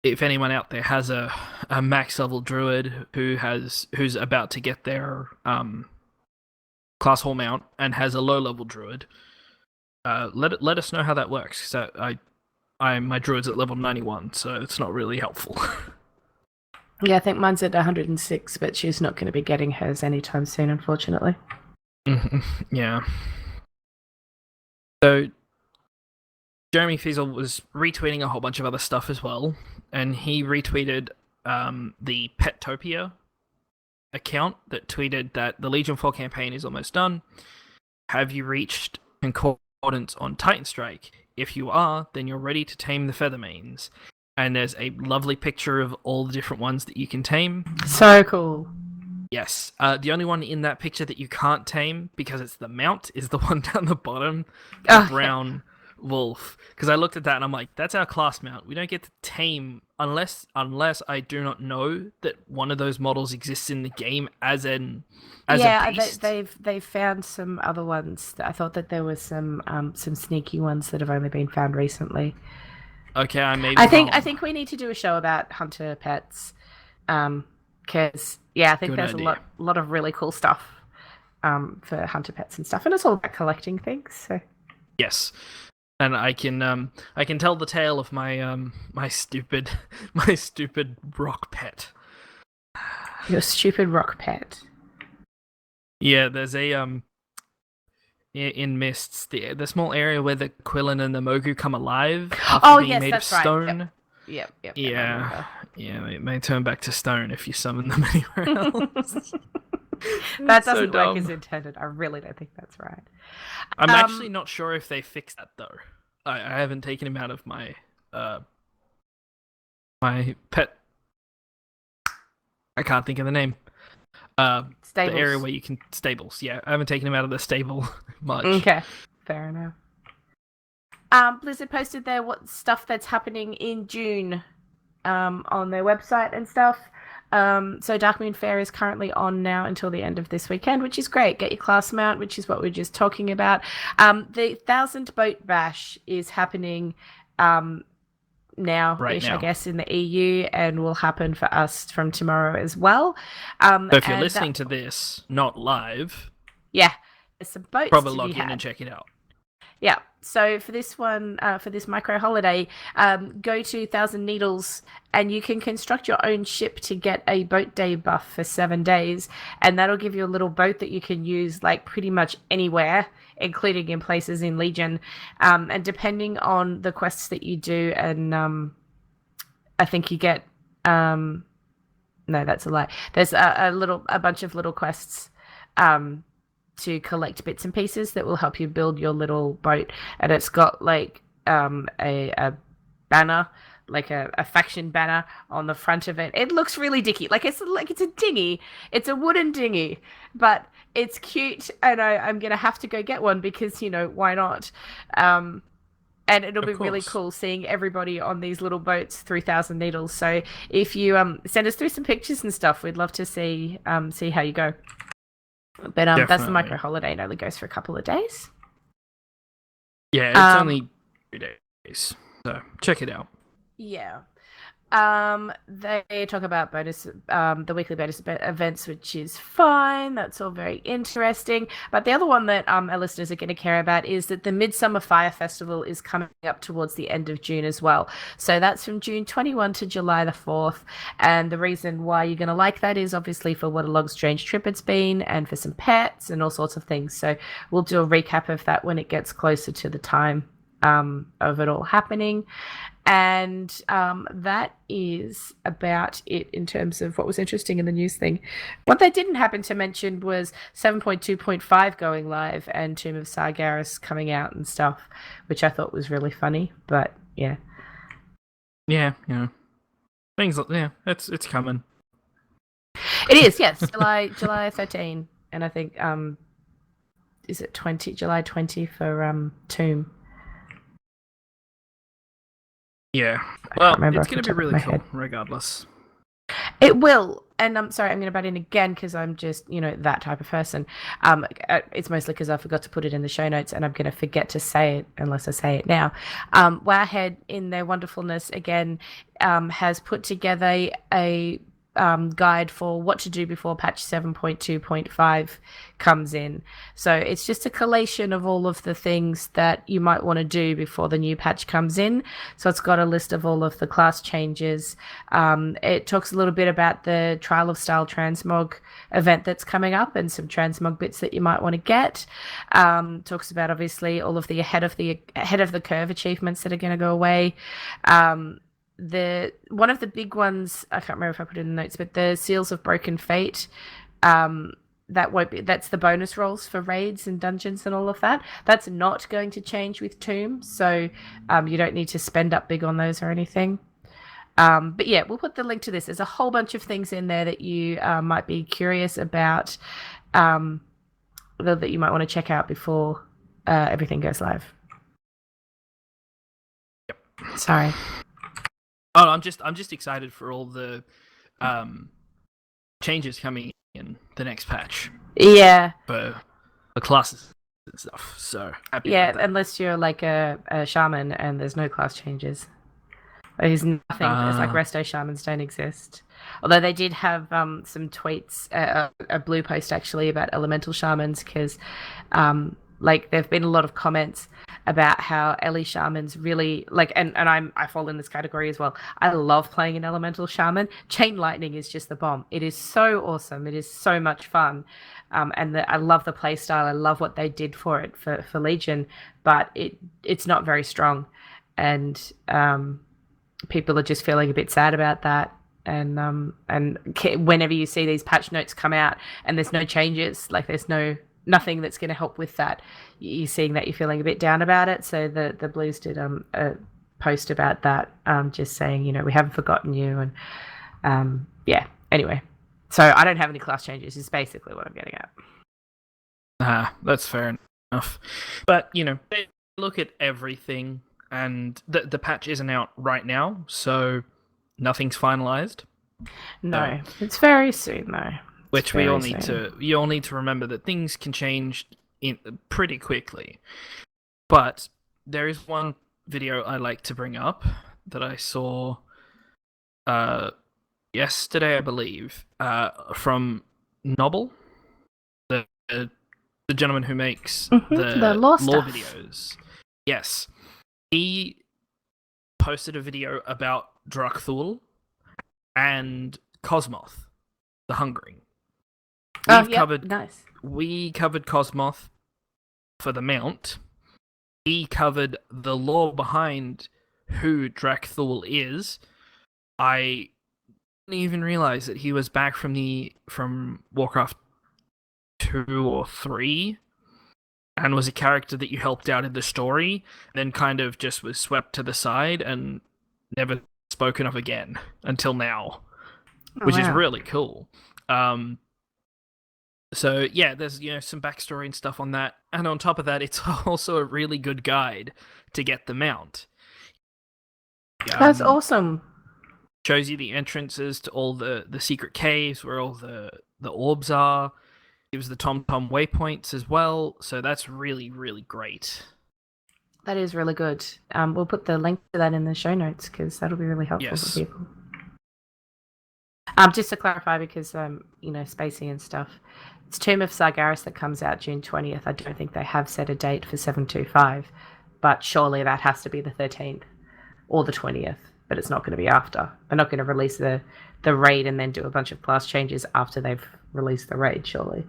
if anyone out there has a max level druid who's about to get their class hall mount and has a low level druid, let us know how that works. So my druid's at level 91, so it's not really helpful. Yeah, I think mine's at 106, but she's not going to be getting hers anytime soon, unfortunately. Yeah. So Jeremy Fiesel was retweeting a whole bunch of other stuff as well, and he retweeted the Petopia account that tweeted that the Legion 4 campaign is almost done. Have you reached concordance on Titan Strike? If you are, then you're ready to tame the Feathermanes. And there's a lovely picture of all the different ones that you can tame. So cool. Yes. The only one in that picture that you can't tame, because it's the mount, is the one down the bottom, the brown wolf. Because I looked at that and I'm like, that's our class mount. We don't get to tame unless I do not know that one of those models exists in the game as a beast. They've found some other ones. I thought that there was some sneaky ones that have only been found recently. Okay, I think we need to do a show about hunter pets, because I think there's a lot of really cool stuff for hunter pets and stuff, and it's all about collecting things. So yes, and I can tell the tale of my my stupid rock pet. Your stupid rock pet. Yeah, there's a in Mists, the small area where the Quillen and the Mogu come alive after being made of stone. Right. Yep. Yeah, it may turn back to stone if you summon them anywhere else. That doesn't work as intended. I really don't think that's right. I'm actually not sure if they fixed that though. I haven't taken him out of my my pet. I can't think of the name. Stables. The area where you can stables. Yeah, I haven't taken him out of the stable much. Okay, fair enough. Blizzard posted there what stuff that's happening in June on their website and stuff. So Darkmoon Fair is currently on now until the end of this weekend, which is great. Get your class mount, which is what we are just talking about. The 1,000 Boat Bash is happening now, I guess, in the EU, and will happen for us from tomorrow as well. So if you're listening to this, not live, there's some boats probably to log be in had. and check it out. Yeah. So for this one, for this micro holiday, go to 1,000 Needles and you can construct your own ship to get a boat day buff for 7 days, and that'll give you a little boat that you can use like pretty much anywhere, including in places in Legion. And depending on the quests that you do, and I think you get no, that's a lie. There's a bunch of little quests to collect bits and pieces that will help you build your little boat, and it's got like a banner, like a faction banner on the front of it. It looks really dicky, like it's a dinghy. It's a wooden dinghy, but it's cute, and I'm gonna have to go get one because why not? And it'll be really cool seeing everybody on these little boats through 1,000 Needles. So if you send us through some pictures and stuff, we'd love to see how you go. But that's the micro holiday. It only goes for a couple of days. Yeah, it's only 3 days, so check it out. Yeah. They talk about bonus, the weekly bonus events, which is fine. That's all very interesting. But the other one that our listeners are going to care about is that the Midsummer Fire Festival is coming up towards the end of June as well. So that's from June 21 to July the 4th. And the reason why you're going to like that is obviously for what a long, strange trip it's been, and for some pets and all sorts of things. So we'll do a recap of that when it gets closer to the time of it all happening. And that is about it in terms of what was interesting in the news thing. What they didn't happen to mention was 7.2.5 going live and Tomb of Sargeras coming out and stuff, which I thought was really funny. But yeah, things. Yeah, it's coming. It is, yes, July 13, and I think is it July 20 for Tomb. Yeah, well, it's going to be really cool, regardless. It will, and I'm sorry, I'm going to butt in again because I'm just, that type of person. It's mostly because I forgot to put it in the show notes, and I'm going to forget to say it unless I say it now. Wowhead, in their wonderfulness, again, has put together a guide for what to do before patch 7.2.5 comes in. So it's just a collation of all of the things that you might want to do before the new patch comes in. So it's got a list of all of the class changes. It talks a little bit about the Trial of Style Transmog event that's coming up and some transmog bits that you might want to get. Talks about obviously all of the ahead of the curve achievements that are going to go away. one of the big ones, I can't remember if I put it in the notes, but the Seals of Broken Fate, that's the bonus rolls for raids and dungeons and all of that. That's not going to change with Tomb, so you don't need to spend up big on those or anything. But yeah, we'll put the link to this. There's a whole bunch of things in there that you might be curious about, that you might want to check out before everything goes live. Yep. Sorry. Oh, I'm just excited for all the changes coming in the next patch. Yeah. For the classes and stuff. So happy. Yeah, about that. unless you're like a shaman and there's no class changes. There's nothing. It's like resto shamans don't exist. Although they did have some tweets, a blue post actually about elemental shamans, because like there've been a lot of comments about how Ellie shamans really like, and I fall in this category as well. I love playing an elemental shaman. Chain lightning is just the bomb. It is so awesome. It is so much fun, and I love the play style. I love what they did for it for Legion, but it's not very strong, and people are just feeling a bit sad about that. And whenever you see these patch notes come out and there's no changes, like there's nothing that's going to help with that, you're seeing that you're feeling a bit down about it. So the Blues did a post about that, just saying, you know, we haven't forgotten you, and yeah. Anyway, so I don't have any class changes is basically what I'm getting at. That's fair enough. But you know, they look at everything, and the patch isn't out right now, so nothing's finalized. No, it's very soon though. Which we all need to. You all need to remember that things can change pretty quickly. But there is one video I like to bring up that I saw yesterday, I believe, from Nobble, the gentleman who makes the lore videos. Yes, he posted a video about Drakthul and Cosmoth, the Hungering. We covered Cosmoth for the mount. He covered the lore behind who Drakthul is. I didn't even realize that he was back from Warcraft 2 or 3 and was a character that you helped out in the story, then kind of just was swept to the side and never spoken of again until now, which is really cool. So yeah, there's some backstory and stuff on that, and on top of that, it's also a really good guide to get the mount. That's awesome. Shows you the entrances to all the secret caves where all the orbs are. Gives the Tom waypoints as well, so that's really, really great. That is really good. We'll put the link to that in the show notes because that'll be really helpful for people. Just to clarify, because spacing and stuff, it's Tomb of Sargeras that comes out June 20th. I don't think they have set a date for 725, but surely that has to be the 13th or the 20th. But it's not going to be after. They're not going to release the raid and then do a bunch of class changes after they've released the raid, surely.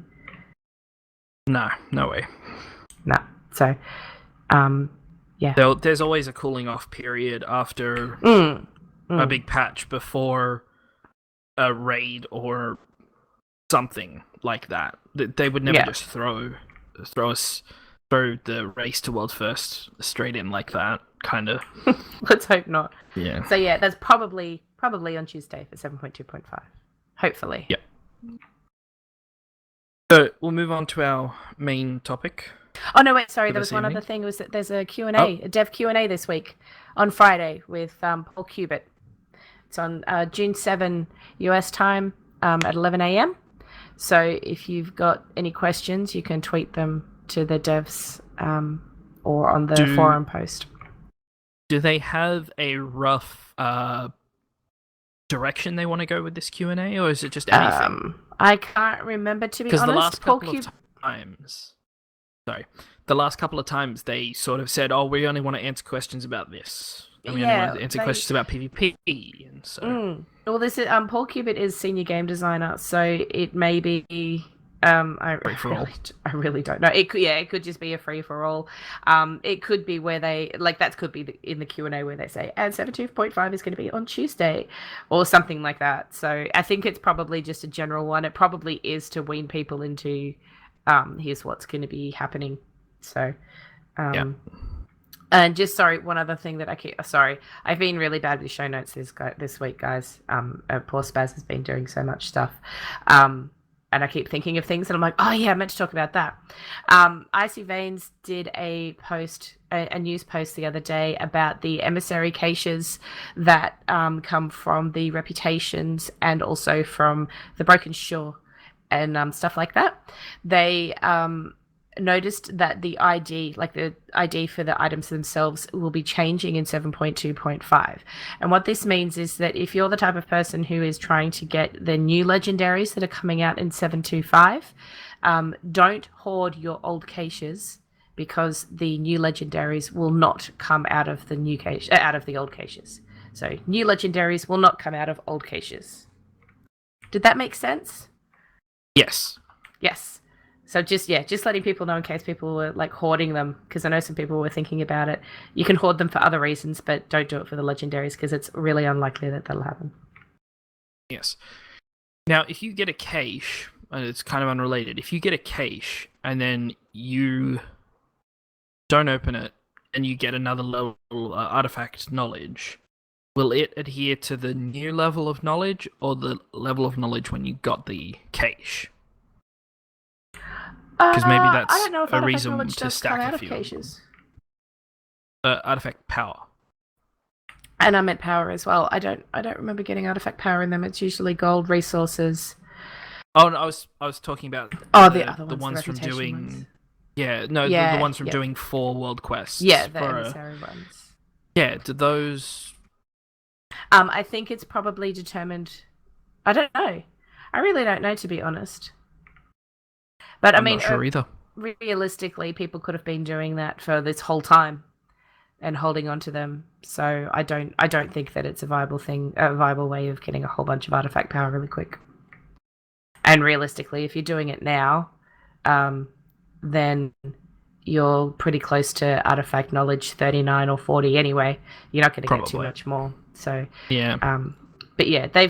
No way. No. So, yeah. There's always a cooling off period after a big patch before a raid or something like that. They would never just throw the race to World First straight in like that, kind of. Let's hope not. Yeah. So yeah, that's probably on Tuesday for 7.2.5. Hopefully. Yep. So we'll move on to our main topic. Oh no, wait, sorry. There was one other thing. Was that there's a Q&A, a dev Q&A this week on Friday with Paul Cubitt. It's on June 7 US time at 11 a.m. So if you've got any questions, you can tweet them to the devs or on the forum post. Do they have a rough direction they want to go with this Q&A, or is it just anything? I can't remember, to be honest. Because the last couple of times they sort of said, "Oh, we only want to answer questions about this." And we only want to answer questions about PvP, and so. Well, this is Paul Cubitt is senior game designer, so it may be I Free for all. I really don't know. It could just be a free for all. It could be where they that could be in the Q&A where they say, and 7.2.5 is going to be on Tuesday, or something like that. So I think it's probably just a general one. It probably is to wean people into, here's what's going to be happening. So, Yeah. And just one other thing that I've been really bad with show notes this week, guys. Poor Spaz has been doing so much stuff. And I keep thinking of things and I'm like, oh yeah, I meant to talk about that. Icy Veins did a news post the other day about the emissary caches that come from the Reputations and also from the Broken Shore and stuff like that. They noticed that the ID for the items themselves will be changing in 7.2.5. And what this means is that if you're the type of person who is trying to get the new legendaries that are coming out in 7.2.5, don't hoard your old caches, because the new legendaries will not come out of the old caches. So new legendaries will not come out of old caches. Did that make sense? Yes. Yes. So just letting people know in case people were hoarding them, because I know some people were thinking about it. You can hoard them for other reasons, but don't do it for the legendaries, because it's really unlikely that that'll happen. Yes. Now, if you get a cache, and it's kind of unrelated, if you get a cache and then you don't open it and you get another level artifact knowledge, will it adhere to the new level of knowledge or the level of knowledge when you got the cache? Because maybe that's I don't know if a artifact reason knowledge to does come stack out a of few. caches. Artifact power. And I meant power as well. I don't remember getting artifact power in them. It's usually gold resources. Oh no, I was talking about the other ones, the ones from reputation doing ones. the ones from doing 4 world quests. Yeah, the emissary ones. Yeah, do those? I think it's probably determined. I don't know. I really don't know, to be honest. But I'm not sure either. Realistically, people could have been doing that for this whole time and holding on to them. So I don't think that it's a viable way of getting a whole bunch of artifact power really quick. And realistically, if you're doing it now, then you're pretty close to artifact knowledge 39 or 40 anyway. You're not going to get too much more. So yeah. But yeah, the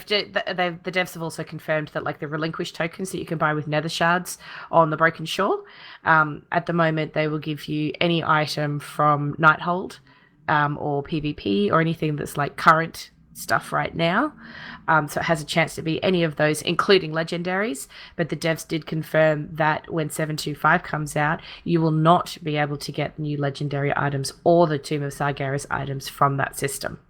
devs have also confirmed that the relinquished tokens that you can buy with nether shards on the Broken Shore, at the moment they will give you any item from Nighthold or PvP or anything that's current stuff right now. So it has a chance to be any of those, including legendaries. But the devs did confirm that when 7.2.5 comes out, you will not be able to get new legendary items or the Tomb of Sargeras items from that system.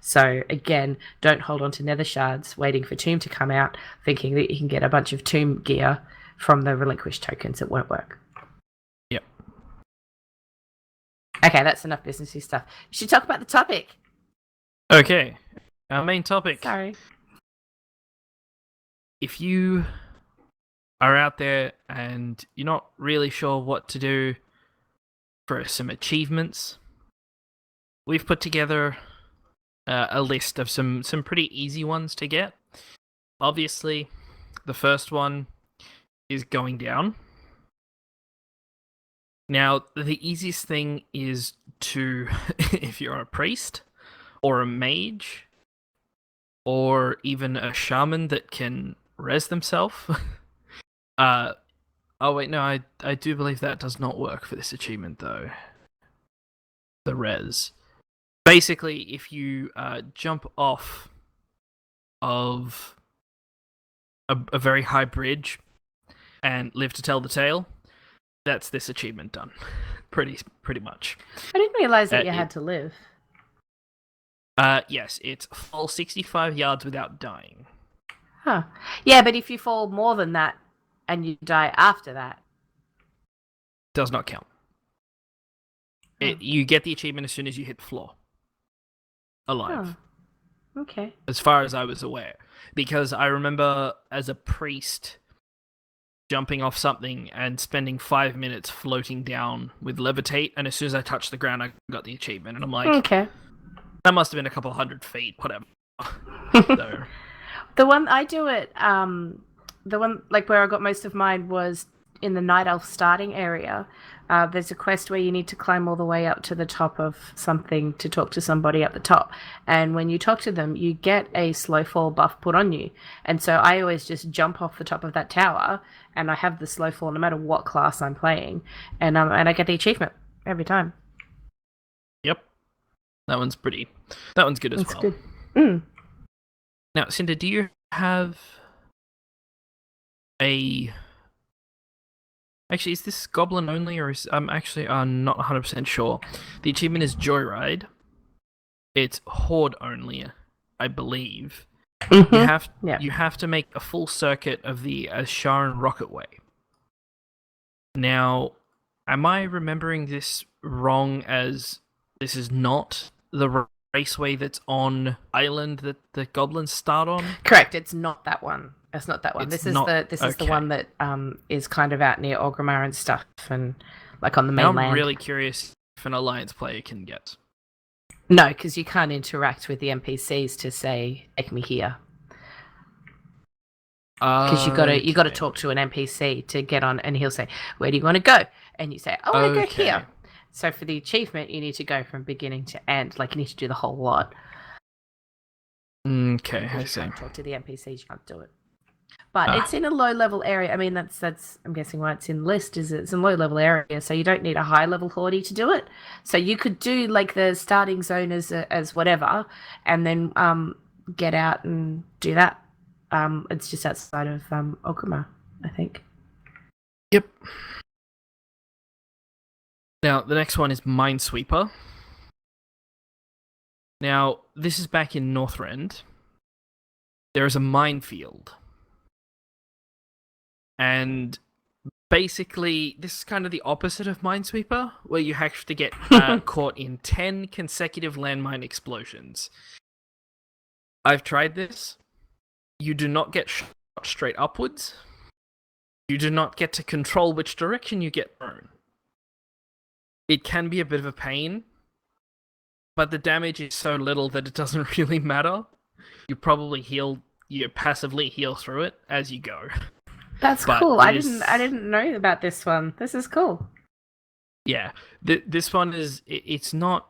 So again, don't hold on to nether shards waiting for Tomb to come out, thinking that you can get a bunch of Tomb gear from the relinquished tokens. It won't work. Yep. Okay, that's enough businessy stuff. You should talk about the topic. Okay, our main topic. Sorry. If you are out there and you're not really sure what to do for some achievements, we've put together a list of some pretty easy ones to get. Obviously, the first one is going down. Now, the easiest thing is to, if you're a priest, or a mage, or even a shaman that can res themselves. Oh wait, no, I do believe that does not work for this achievement, though. The res. Basically, if you jump off of a very high bridge and live to tell the tale, that's this achievement done. Pretty much. I didn't realise that you had to live. Yes, it's fall 65 yards without dying. Huh. Yeah, but if you fall more than that and you die after that, does not count. You get the achievement as soon as you hit the floor. Alive. Oh. Okay. As far as I was aware. Because I remember as a priest jumping off something and spending 5 minutes floating down with levitate, and as soon as I touched the ground, I got the achievement. And I'm like, okay. That must have been a couple 100 feet, whatever. So. The one I do it the one like where I got most of mine was in the Night Elf starting area. There's a quest where you need to climb all the way up to the top of something to talk to somebody at the top. And when you talk to them, you get a slow fall buff put on you. And so I always just jump off the top of that tower, and I have the slow fall no matter what class I'm playing, and I get the achievement every time. Yep, that one's good as That's well. good. Mm. Now, Cinder, do you have a... Actually, is this Goblin only, or is... I'm not 100% sure. The achievement is Joyride. It's Horde only, I believe. Mm-hmm. You have to make a full circuit of the Asharan Rocketway. Now, am I remembering this wrong, as this is not the raceway that's on island that the goblins start on? Correct. It's not that one. It's not that one. It's This is not- the okay. one that is kind of out near Orgrimmar and stuff, and like on the Now mainland. I'm really curious if an Alliance player can get. No, because you can't interact with the NPCs to say, "Take me here." Because you gotta talk to an NPC to get on, and he'll say, "Where do you want to go?" And you say, "I want to go here." So for the achievement, you need to go from beginning to end. Like you need to do the whole lot. Okay, I You see. can't talk to the NPCs. You can't do it. But it's in a low level area. I mean, that's I'm guessing why it's in list. Is it's a low level area, so you don't need a high level horde to do it. So you could do like the starting zone as whatever, and then get out and do that. It's just outside of Orgrimmar, I think. Yep. Now, the next one is Minesweeper. Now, this is back in Northrend. There is a minefield. And basically, this is kind of the opposite of Minesweeper, where you have to get caught in 10 consecutive landmine explosions. I've tried this. You do not get shot straight upwards. You do not get to control which direction you get thrown. It can be a bit of a pain, but the damage is so little that it doesn't really matter. You passively heal through it as you go. That's But cool. it I is- didn't know about this one. This is cool. Yeah, this one is, it's not,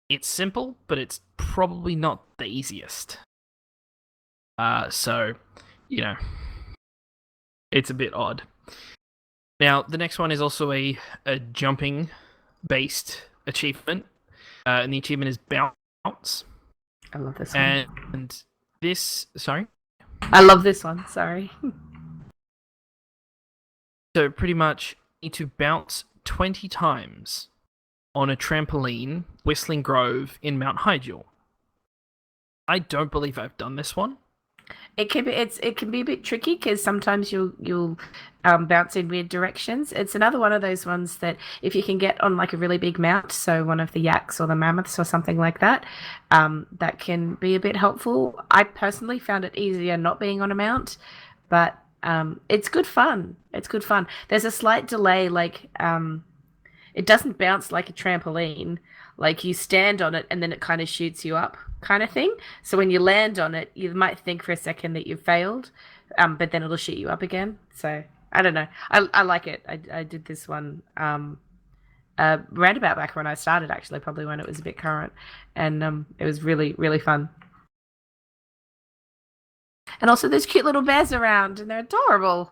it's simple, but it's probably not the easiest. So, it's a bit odd. Now, the next one is also a jumping-based achievement, and the achievement is Bounce. I love this one. And this, sorry? I love this one. Sorry. So pretty much you need to bounce 20 times on a trampoline, Whistling Grove in Mount Hyjal. I don't believe I've done this one. It can be a bit tricky because sometimes you'll bounce in weird directions. It's another one of those ones that if you can get on like a really big mount, so one of the yaks or the mammoths or something like that, that can be a bit helpful. I personally found it easier not being on a mount, but it's good fun. It's good fun. There's a slight delay, like it doesn't bounce like a trampoline. Like you stand on it and then it kind of shoots you up, kind of thing. So when you land on it, you might think for a second that you've failed, but then it'll shoot you up again. So I don't know. I like it. I did this one roundabout back when I started, actually, probably when it was a bit current, and it was really, really fun. And also, there's cute little bears around, and they're adorable.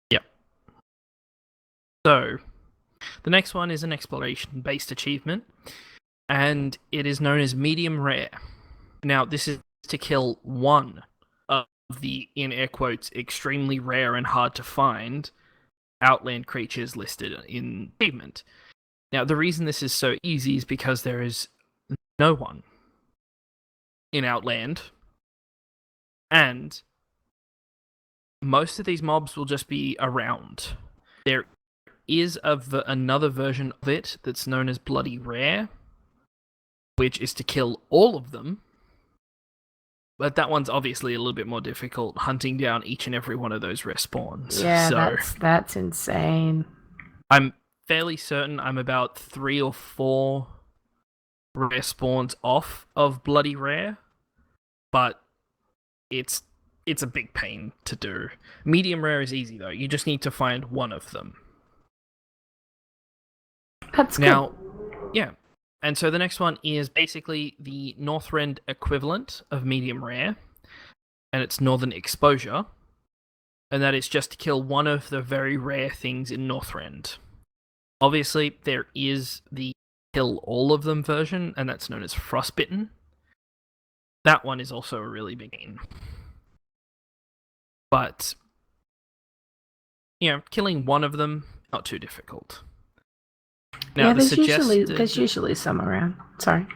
Yep. So, the next one is an exploration-based achievement, and it is known as Medium Rare. Now, this is to kill one of the, in air quotes, extremely rare and hard to find outland creatures listed in the achievement. Now, the reason this is so easy is because there is no one in Outland, and most of these mobs will just be around. There is another version of it that's known as Bloody Rare, which is to kill all of them, but that one's obviously a little bit more difficult, hunting down each and every one of those rare spawns. Yeah, so that's insane. I'm fairly certain I'm about 3 or 4 rare spawns off of Bloody Rare, but it's it's a big pain to do. Medium rare is easy though. You just need to find one of them. That's Now, yeah. And so the next one is basically the Northrend equivalent of medium rare, and it's Northern Exposure, and that is just to kill one of the very rare things in Northrend. Obviously, there is the kill all of them version, and that's known as Frostbitten. That one is also a really big aim. But, killing one of them, not too difficult. Now, there's usually some around. Sorry.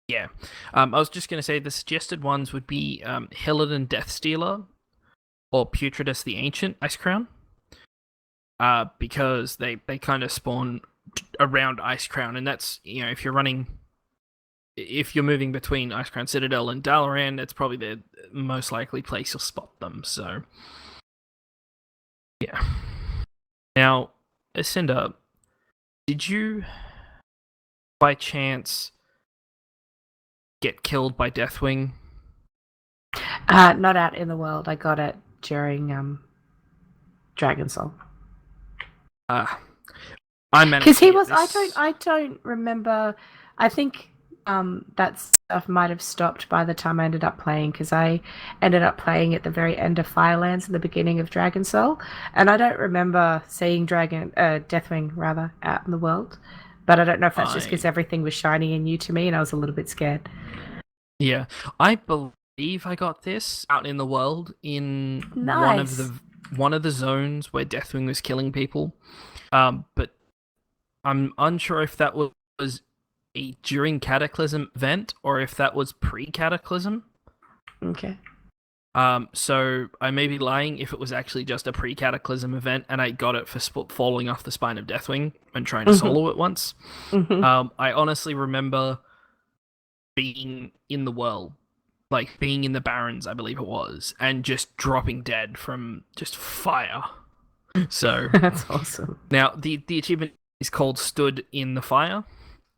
Yeah. I was just going to say the suggested ones would be Hillidan Deathstealer or Putridus the Ancient Ice Crown. Because they kind of spawn around Ice Crown, and that's, if you're moving between Ice Crown Citadel and Dalaran, that's probably the most likely place you'll spot them, so... Yeah. Now, Ascenda, did you, by chance, get killed by Deathwing? Not out in the world. I got it during Dragon Soul. I managed because he to get was. this. I don't remember. I think that stuff might have stopped by the time I ended up playing, because I ended up playing at the very end of Firelands and the beginning of Dragon Soul, and I don't remember seeing Deathwing rather out in the world. But I don't know if that's just because everything was shiny and new to me, and I was a little bit scared. Yeah, I believe I got this out in the world in Nice. one of the zones where Deathwing was killing people. But I'm unsure if that was a during Cataclysm event or if that was pre-Cataclysm. Okay. So I may be lying if it was actually just a pre-Cataclysm event and I got it for falling off the spine of Deathwing and trying to solo it once. I honestly remember being in the world, like being in the Barrens, I believe it was, and just dropping dead from just fire. So that's awesome. Now the achievement is called Stood in the Fire.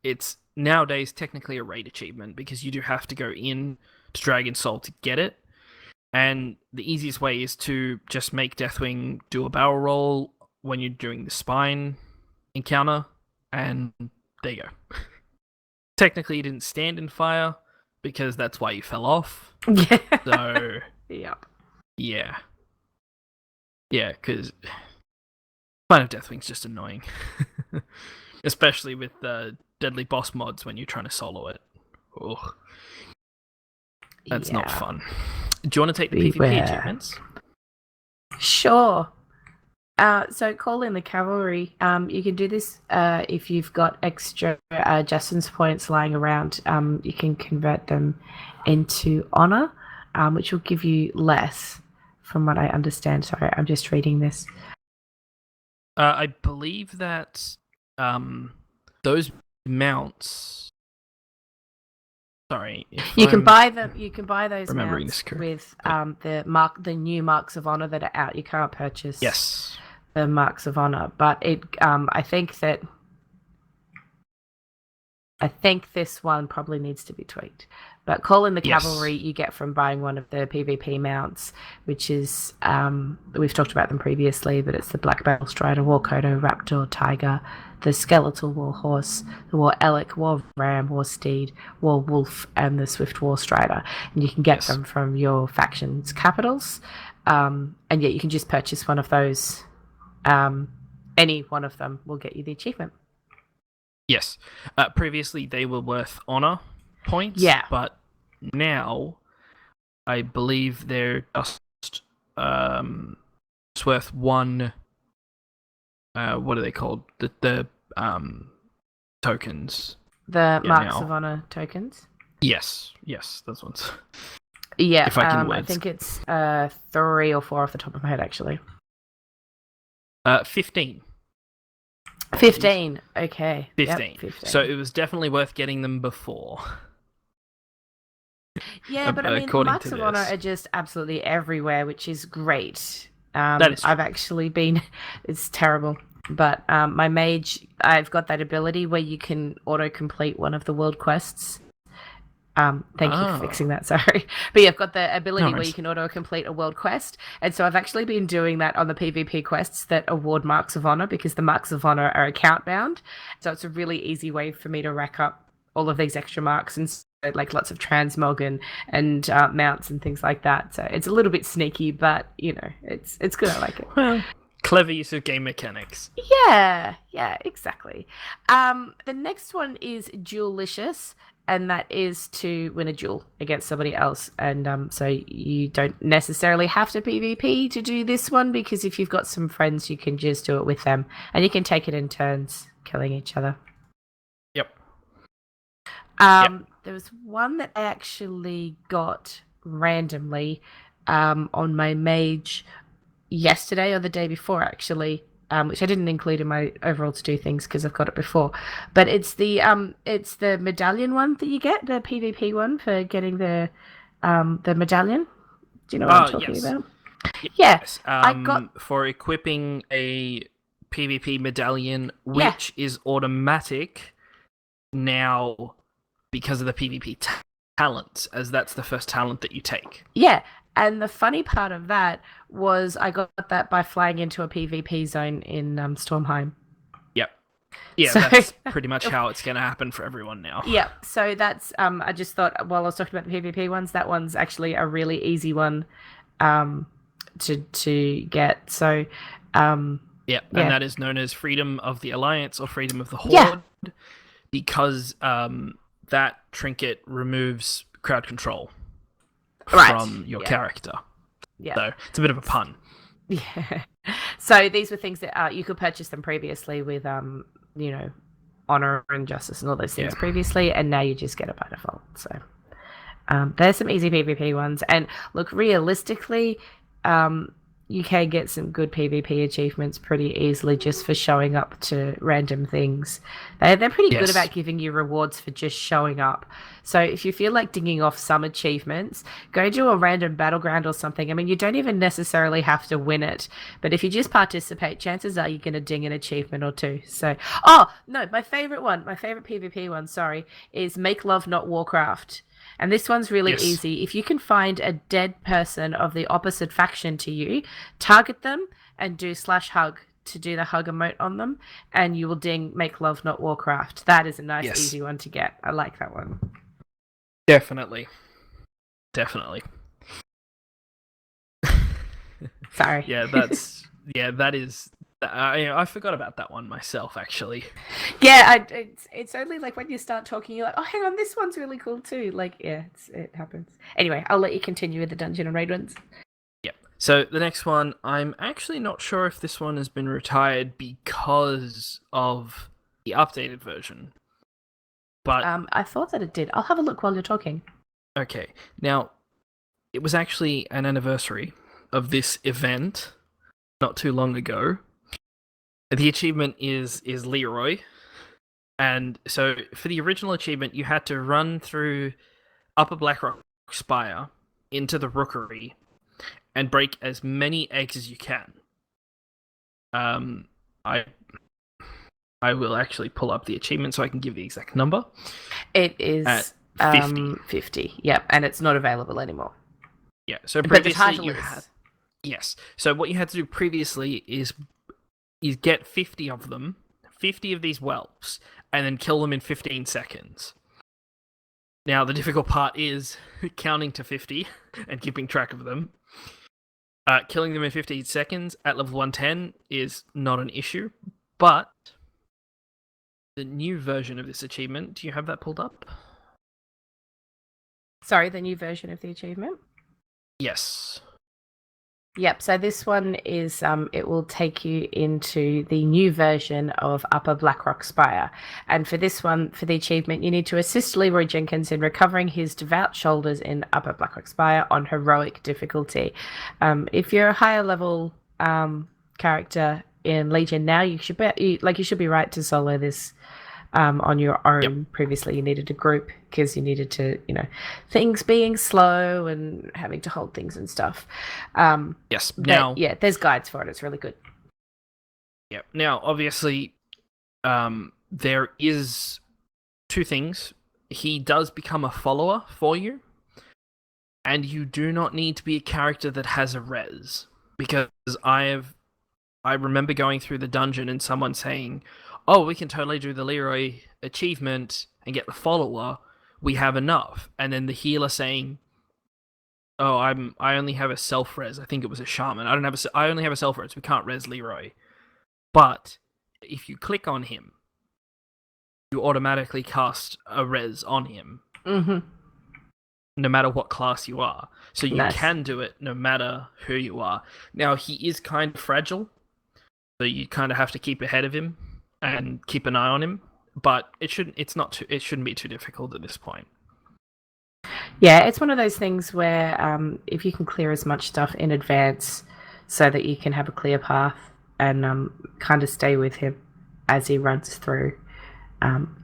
It's nowadays technically a raid achievement because you do have to go in to Dragon Soul to get it. And the easiest way is to just make Deathwing do a barrel roll when you're doing the spine encounter, and there you go. Technically, you didn't stand in fire because that's why you fell off. Yeah. So, yep. Yeah. Yeah, because Spine of Deathwing's just annoying. Especially with the deadly boss mods when you're trying to solo it. Ugh. That's not fun. Do you want to take the PvP achievements? Sure. So call in the cavalry. You can do this if you've got extra Justin's points lying around. You can convert them into honor, which will give you less, from what I understand. Sorry, I'm just reading this. I believe that those mounts. Sorry, you can buy them. You can buy those remembering mounts this with the new marks of honor that are out. You can't purchase the marks of honor, but it. I think this one probably needs to be tweaked. But call in the cavalry you get from buying one of the PvP mounts, which is we've talked about them previously, but it's the Black Battle Strider, War Kodo, Raptor, Tiger, the Skeletal War Horse, the War Elk, War Ram, War Steed, War Wolf, and the Swift War Strider. And you can get them from your faction's capitals. And yet you can just purchase one of those. Any one of them will get you the achievement. Yes. Previously, they were worth honor points. Yeah. But now, I believe they're just it's worth one. What are they called? The tokens. The marks of honor tokens. Yes, those ones. Yeah. If I can I think it's 3 or 4 off the top of my head, actually. 15. 15. Okay. 15. Yep, 15. So it was definitely worth getting them before. Yeah, but I mean, marks of honor are just absolutely everywhere, which is great. That is true. I've actually been. It's terrible, but my mage, I've got that ability where you can auto complete one of the world quests Thank you for fixing that, sorry. But yeah, I've got the ability where you can auto-complete a world quest, and so I've actually been doing that on the PvP quests that award Marks of Honor, because the Marks of Honor are account-bound, so it's a really easy way for me to rack up all of these extra marks, and like lots of transmog and mounts and things like that. So it's a little bit sneaky, but, you know, it's good, I like it. Well, clever use of game mechanics. Yeah, exactly. The next one is Duelicious, and that is to win a duel against somebody else. And so you don't necessarily have to PvP to do this one, because if you've got some friends, you can just do it with them, and you can take it in turns, killing each other. Yep. There was one that I actually got randomly on my mage yesterday or the day before, actually, which I didn't include in my overall to-do things because I've got it before. But it's the medallion one that you get, the PvP one for getting the medallion. Do you know what I'm talking about? Yes. Yeah, I got for equipping a PvP medallion, which is automatic now because of the PvP talents, as that's the first talent that you take. Yeah. And the funny part of that was I got that by flying into a PvP zone in Stormheim. Yep. Yeah, so that's pretty much how it's going to happen for everyone now. Yeah, so that's, I just thought, while I was talking about the PvP ones, that one's actually a really easy one to get. So, and that is known as Freedom of the Alliance or Freedom of the Horde, because that trinket removes crowd control from your character. Yeah. So it's a bit of a pun. Yeah. So these were things that you could purchase them previously with, you know, honor and justice and all those things previously, and now you just get it by default. So there's some easy PvP ones. And look, realistically, you can get some good PvP achievements pretty easily just for showing up to random things. They're pretty good about giving you rewards for just showing up. So if you feel like dinging off some achievements, go do a random battleground or something. I mean, you don't even necessarily have to win it, but if you just participate, chances are you're going to ding an achievement or two. So, my favorite PvP one, is Make Love Not Warcraft. And this one's really easy. If you can find a dead person of the opposite faction to you, target them and do /hug to do the hug emote on them, and you will ding Make Love Not Warcraft. That is a nice, easy one to get. I like that one. Definitely. Sorry. That is... I forgot about that one myself, actually. Yeah, it's only like when you start talking, you're like, oh, hang on, this one's really cool too. Like, it happens. Anyway, I'll let you continue with the dungeon and raid ones. Yep. So the next one, I'm actually not sure if this one has been retired because of the updated version. But I thought that it did. I'll have a look while you're talking. Okay. Now, it was actually an anniversary of this event not too long ago. The achievement is Leroy, and so for the original achievement, you had to run through Upper Blackrock Spire into the Rookery and break as many eggs as you can. I will actually pull up the achievement so I can give the exact number. It is at 50. 50. Yep, and it's not available anymore. Yeah, so previously you had... Yes, so what you had to do previously is get 50 of them, 50 of these whelps, and then kill them in 15 seconds. Now, the difficult part is counting to 50 and keeping track of them. Killing them in 15 seconds at level 110 is not an issue, but the new version of this achievement, do you have that pulled up? Sorry, the new version of the achievement? Yes. Yep, so this one is, it will take you into the new version of Upper Blackrock Spire. And for this one, for the achievement, you need to assist Leroy Jenkins in recovering his devout shoulders in Upper Blackrock Spire on heroic difficulty. If you're a higher level character in Legion now, you should be right to solo this on your own. Yep. Previously, you needed a group because you needed to, things being slow and having to hold things and stuff. Yes. There's guides for it. It's really good. Yeah. Now, obviously, there is two things he does become a follower for you, and you do not need to be a character that has a res, because I remember going through the dungeon and someone saying, "Oh, we can totally do the Leroy achievement and get the follower. We have enough," and then the healer saying, "Oh, I only have a self res. I think it was a shaman. I only have a self res. We can't res Leroy." But if you click on him, you automatically cast a res on him, no matter what class you are. So you can do it no matter who you are. Now, he is kind of fragile, so you kind of have to keep ahead of him and keep an eye on him. But it shouldn't be too difficult at this point. Yeah, it's one of those things where if you can clear as much stuff in advance so that you can have a clear path and kind of stay with him as he runs through,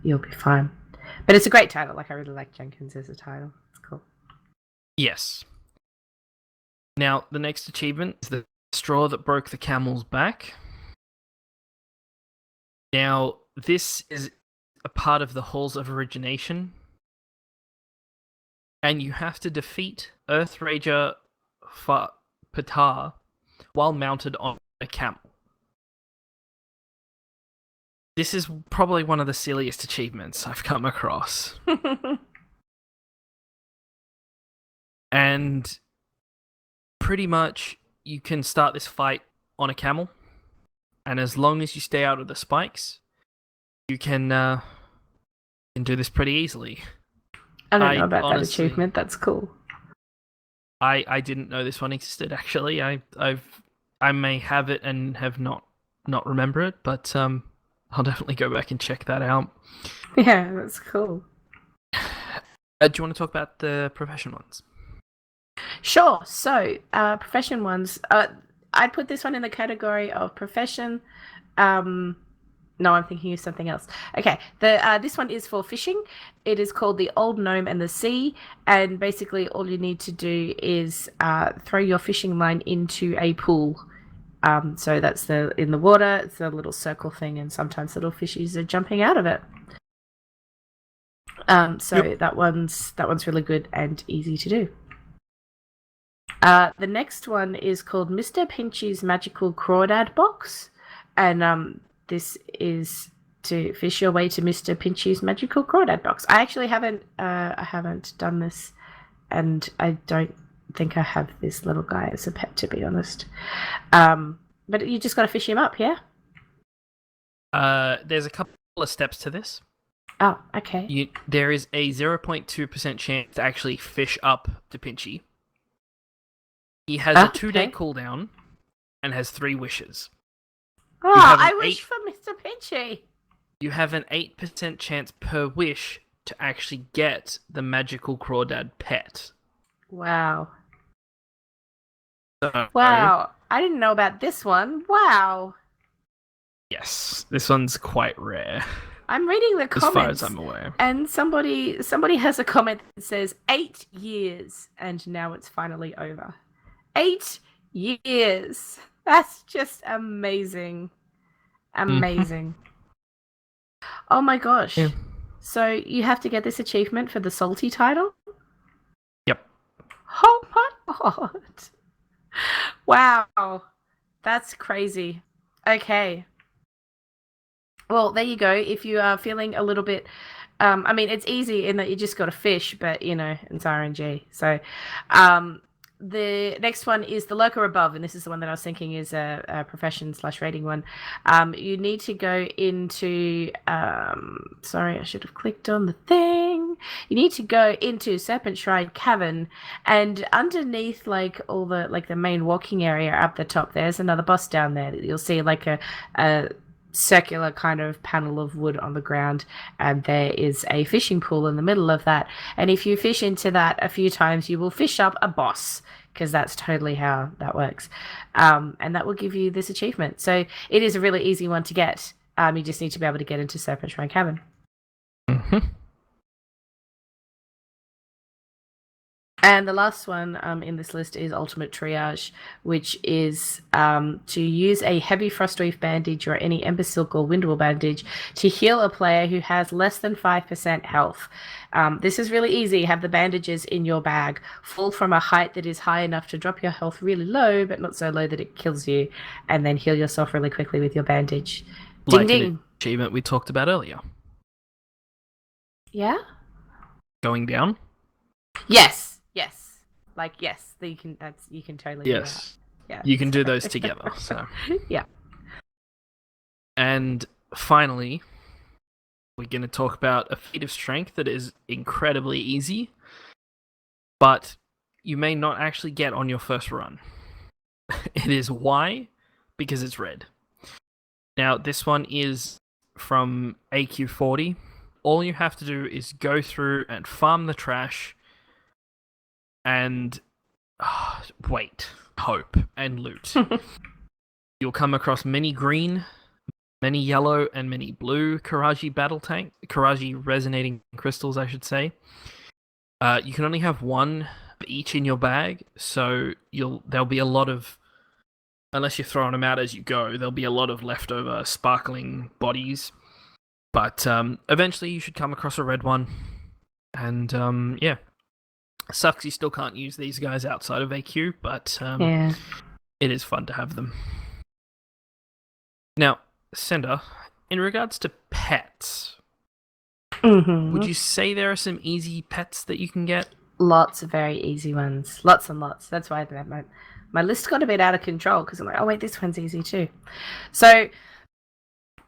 you'll be fine. But it's a great title. Like, I really like Jenkins as a title. It's cool. Yes. Now, the next achievement is the straw that broke the camel's back. Now, this is a part of the Halls of Origination, and you have to defeat Earthrager Patar while mounted on a camel. This is probably one of the silliest achievements I've come across. And pretty much you can start this fight on a camel, and as long as you stay out of the spikes, you can do this pretty easily. I don't know about that achievement. That's cool. I didn't know this one existed, actually. I may have it and have not remember it, but I'll definitely go back and check that out. Yeah, that's cool. Do you want to talk about the profession ones? Sure. So, profession ones. I'd put this one in the category of profession. No, I'm thinking of something else. Okay, this one is for fishing. It is called the Old Gnome and the Sea, and basically all you need to do is throw your fishing line into a pool. So that's in the water. It's a little circle thing, and sometimes little fishies are jumping out of it. Yep. that one's really good and easy to do. The next one is called Mr. Pinchy's Magical Crawdad Box, and this is to fish your way to Mr. Pinchy's Magical Crawdad Box. I actually haven't done this, and I don't think I have this little guy as a pet, to be honest. But you just got to fish him up, yeah? There's a couple of steps to this. Oh, okay. There is a 0.2% chance to actually fish up to Pinchy. He has a 2-day cooldown and has 3 wishes. Oh, I wish for Mr. Pinchy. You have an 8% chance per wish to actually get the magical crawdad pet. Wow. So, wow. I didn't know about this one. Wow. Yes, this one's quite rare. I'm reading the comments. As far as I'm aware. And somebody has a comment that says 8 years and now it's finally over. 8 years. That's just amazing. Amazing. Oh my gosh. Yeah. So you have to get this achievement for the salty title? Yep. Oh my god. Wow. That's crazy. Okay. Well, there you go. If you are feeling a little bit... I mean, it's easy in that you just got to fish, but, you know, it's RNG. So, the next one is the Lurker Above, and this is the one that I was thinking is a profession/rating one. You need to go into... sorry, I should have clicked on the thing. You need to go into Serpent Shrine Cavern, and underneath, like, all the, like, the main walking area up the top, there's another boss down there. You'll see, like, a circular kind of panel of wood on the ground, and there is a fishing pool in the middle of that, and if you fish into that a few times you will fish up a boss, because that's totally how that works, and that will give you this achievement. So it is a really easy one to get. You just need to be able to get into Serpent Shrine Cavern. And the last one in this list is Ultimate Triage, which is to use a heavy Frostweave bandage or any Ember Silk or Windwall bandage to heal a player who has less than 5% health. This is really easy. Have the bandages in your bag. Fall from a height that is high enough to drop your health really low, but not so low that it kills you, and then heal yourself really quickly with your bandage. Like Ding an ding. achievement we talked about earlier. Yeah? Going down? Yes. Like yes, you can totally do that. Yes. Yeah. You can do those together. So. Yeah. And finally, we're going to talk about a feat of strength that is incredibly easy, but you may not actually get on your first run. It is Y, because it's red. Now, this one is from AQ 40. All you have to do is go through and farm the trash and wait, hope, and loot. You'll come across many green, many yellow, and many blue Karaji resonating crystals, I should say. You can only have one of each in your bag, so there'll be a lot of, unless you're throwing them out as you go, there'll be a lot of leftover sparkling bodies. But eventually you should come across a red one, and yeah. Sucks you still can't use these guys outside of AQ, but it is fun to have them. Now, Cinder, in regards to pets, would you say there are some easy pets that you can get? Lots of very easy ones. Lots and lots. That's why my list got a bit out of control, because I'm like, oh wait, this one's easy too. So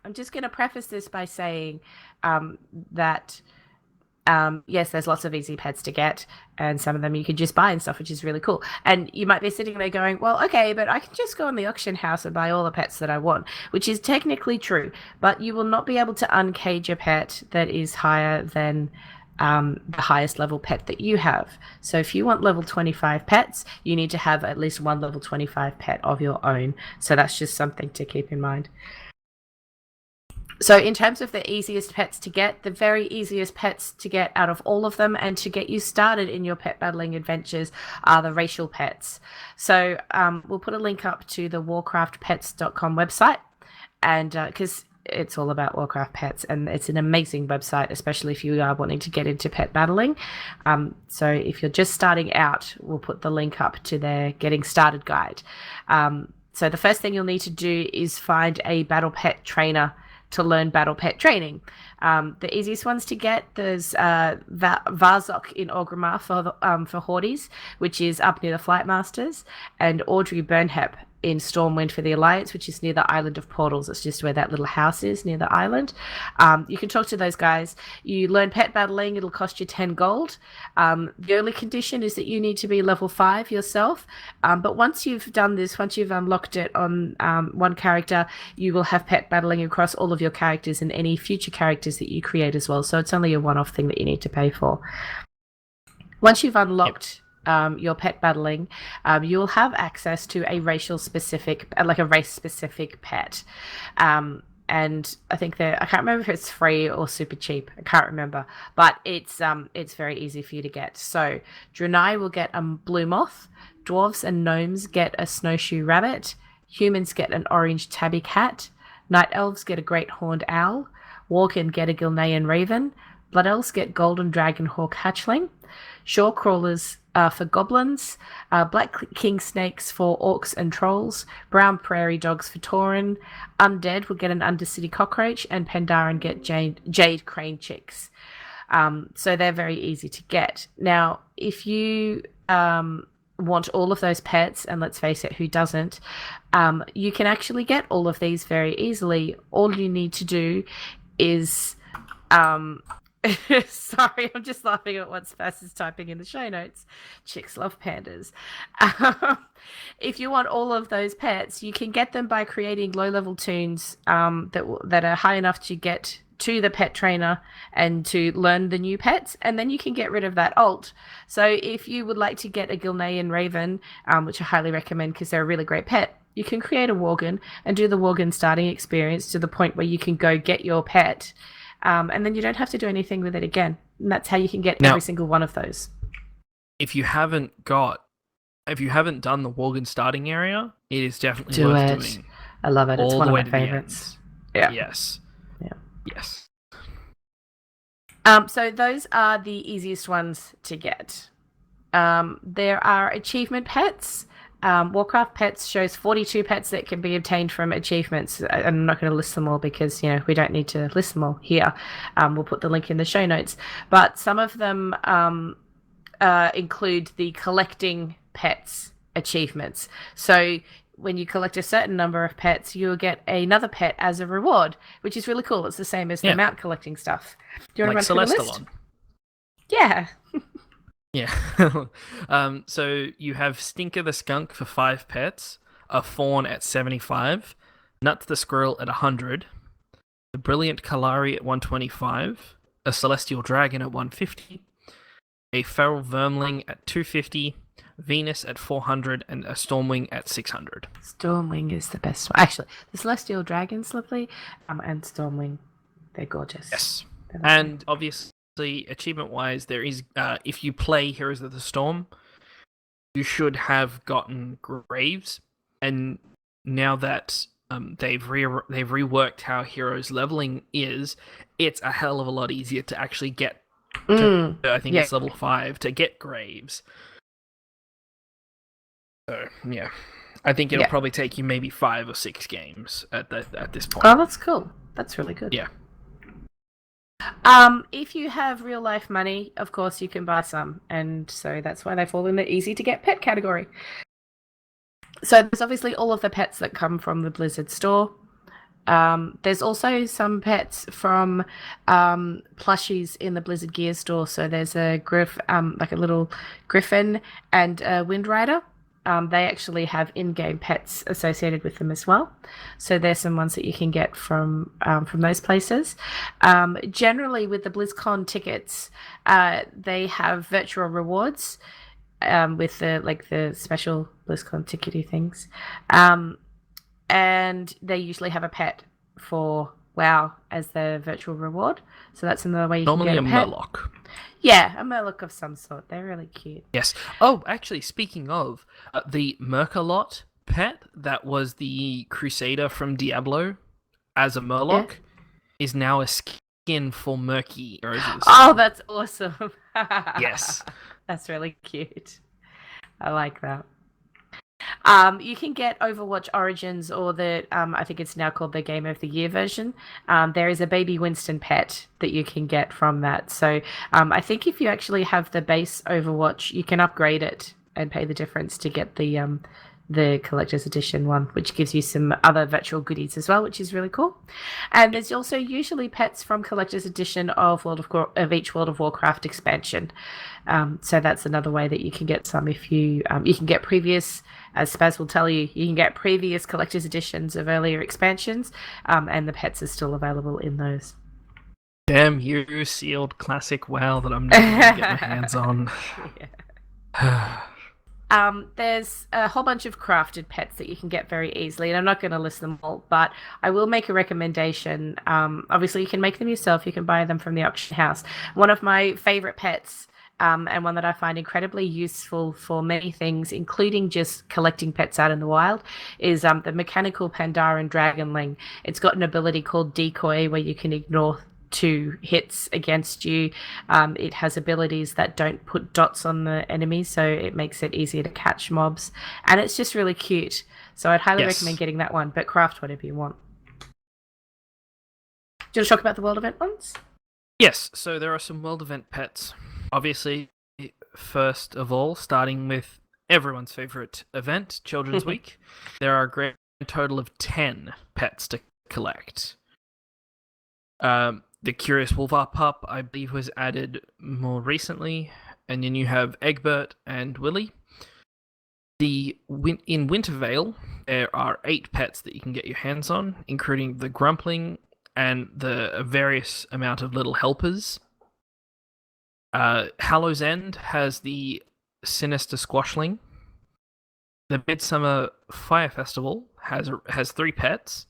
I'm just going to preface this by saying that yes, there's lots of easy pets to get, and some of them you can just buy and stuff, which is really cool. And you might be sitting there going, well, okay, but I can just go in the auction house and buy all the pets that I want, which is technically true, but you will not be able to uncage a pet that is higher than the highest level pet that you have. So if you want level 25 pets, you need to have at least one level 25 pet of your own. So that's just something to keep in mind. So in terms of the easiest pets to get, the very easiest pets to get out of all of them and to get you started in your pet battling adventures are the racial pets. So we'll put a link up to the warcraftpets.com website, and because it's all about Warcraft pets, and it's an amazing website, especially if you are wanting to get into pet battling. So if you're just starting out, we'll put the link up to their Getting Started guide. So the first thing you'll need to do is find a battle pet trainer to learn battle pet training. The easiest ones to get, there's Varzok in Orgrimmar for Hordes, which is up near the Flight Masters, and Audrey Burnhep in Stormwind for the Alliance, which is near the Island of Portals. It's just where that little house is, near the island. You can talk to those guys. You learn pet battling. It'll cost you 10 gold. The only condition is that you need to be level 5 yourself. But once you've done this, once you've unlocked it on one character, you will have pet battling across all of your characters and any future characters that you create as well. So it's only a one-off thing that you need to pay for. Once you've unlocked your pet battling, you'll have access to a race-specific pet. And I think I can't remember if it's free or super cheap. I can't remember, but it's very easy for you to get. So Draenei will get a blue moth. Dwarves and gnomes get a snowshoe rabbit. Humans get an orange tabby cat. Night elves get a great horned owl. Worgen get a Gilnean raven. Blood elves get golden dragon hawk hatchling. Shore crawlers for goblins, black king snakes for orcs and trolls, brown prairie dogs for tauren, undead will get an undercity cockroach, and Pandaren get jade crane chicks. So they're very easy to get. Now, if you want all of those pets, and let's face it, who doesn't, you can actually get all of these very easily. All you need to do is sorry, I'm just laughing at what Spass is typing in the show notes. Chicks love pandas. If you want all of those pets, you can get them by creating low-level toons that are high enough to get to the pet trainer and to learn the new pets, and then you can get rid of that alt. So if you would like to get a Gilnean raven, which I highly recommend because they're a really great pet, you can create a Worgen and do the Worgen starting experience to the point where you can go get your pet. And then you don't have to do anything with it again. And that's how you can get every single one of those. if you haven't done the Worgen starting area, it is definitely Do worth it. doing. I love it. It's All one the of way my to the favorites. end. Yeah. Yes. Yeah. Yes. So those are the easiest ones to get. There are achievement pets. Warcraft Pets shows 42 pets that can be obtained from achievements. I'm not going to list them all because, we don't need to list them all here. We'll put the link in the show notes. But some of them include the collecting pets achievements. So when you collect a certain number of pets, you'll get another pet as a reward, which is really cool. It's the same as the mount collecting stuff. Do you want to run through the list? Yeah. Yeah. So you have Stinker the Skunk for 5 pets, a Fawn at 75, Nuts the Squirrel at 100, the Brilliant Kalari at 125, a Celestial Dragon at 150, a Feral Vermling at 250, Venus at 400, and a Stormwing at 600. Stormwing is the best one. Actually, the Celestial Dragon's lovely, and Stormwing, they're gorgeous. Yes. And obviously, achievement-wise, there is, if you play Heroes of the Storm, you should have gotten Graves, and now that they've reworked how Heroes leveling is, it's a hell of a lot easier to actually get to, I think it's level 5, to get Graves. So, yeah. I think it'll probably take you maybe 5 or 6 games at this point. Oh, that's cool. That's really good. Yeah. If you have real life money, of course you can buy some, and so that's why they fall in the easy to get pet category. So there's obviously all of the pets that come from the Blizzard store. There's also some pets from plushies in the Blizzard Gear store. So there's a like a little griffin and a Wind Rider. They actually have in-game pets associated with them as well. So there's some ones that you can get from those places. Generally, with the BlizzCon tickets, they have virtual rewards with the special BlizzCon tickety things, and they usually have a pet for WoW as their virtual reward. So that's another way you can get a pet. Normally a Murloc. Yeah, a Murloc of some sort. They're really cute. Yes. Oh, actually, speaking of, the Merkalot pet that was the Crusader from Diablo as a Murloc is now a skin for Murky. Oh, that's awesome. Yes. That's really cute. I like that. You can get Overwatch Origins or the, I think it's now called the Game of the Year version. There is a baby Winston pet that you can get from that. So I think if you actually have the base Overwatch, you can upgrade it and pay the difference to get the collector's edition one, which gives you some other virtual goodies as well, which is really cool. And there's also usually pets from collector's edition of each World of Warcraft expansion. So that's another way that you can get some. If you can get previous, as Spaz will tell you, you can get previous collector's editions of earlier expansions, and the pets are still available in those. Damn you, sealed classic WoW that I'm never going to get my hands on. There's a whole bunch of crafted pets that you can get very easily, and I'm not going to list them all, but I will make a recommendation. Obviously, you can make them yourself. You can buy them from the auction house. One of my favorite pets, and one that I find incredibly useful for many things, including just collecting pets out in the wild, is the mechanical Pandaren Dragonling. It's got an ability called Decoy, where you can ignore 2 hits against you. It has abilities that don't put dots on the enemy, so it makes it easier to catch mobs, and it's just really cute. So I'd highly recommend getting that one, but craft whatever you want. Do you want to talk about the world event ones? Yes, so there are some world event pets. Obviously, first of all, starting with everyone's favorite event, Children's Week, there are a grand total of 10 pets to collect. The Curious Wolvar Pup, I believe, was added more recently, and then you have Egbert and Willy. In Wintervale, there are 8 pets that you can get your hands on, including the Grumpling and the various amount of little helpers. Hallow's End has the Sinister Squashling. The Midsummer Fire Festival has 3 pets,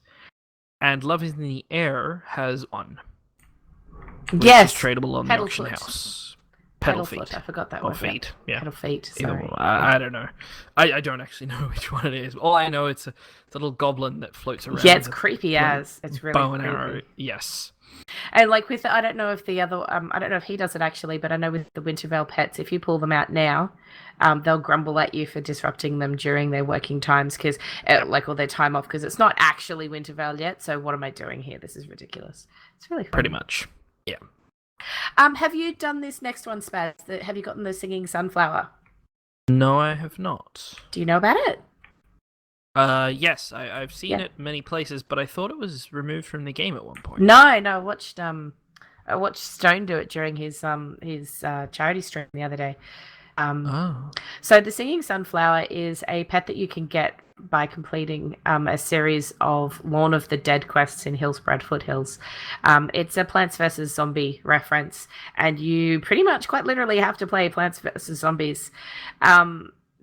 and Love is in the Air has 1. Which is tradable on the auction house. pedal foot. feet. I forgot that Or one. feet, yeah. Pedal feet. Either Sorry. one. I don't know. I don't actually know which one it is. All I know it's a little goblin that floats around. Yeah, it's with a creepy little as. It's really bow and creepy. arrow. Yes. And like with, I don't know if the other, I don't know if he does it actually, but I know with the Wintervale pets, if you pull them out now, they'll grumble at you for disrupting them during their working times because, like, all their time off because it's not actually Wintervale yet. So what am I doing here? This is ridiculous. It's really fun. Pretty much. Yeah. Have you done this next one, Spaz? Have you gotten the singing sunflower? No, I have not. Do you know about it? Yes, I've seen it many places, but I thought it was removed from the game at one point. No, I watched Stone do it during his charity stream the other day. So the singing sunflower is a pet that you can get by completing a series of Lawn of the Dead quests in Hillsbrad Foothills. It's a Plants vs. Zombie reference, and you pretty much quite literally have to play Plants vs. Zombies.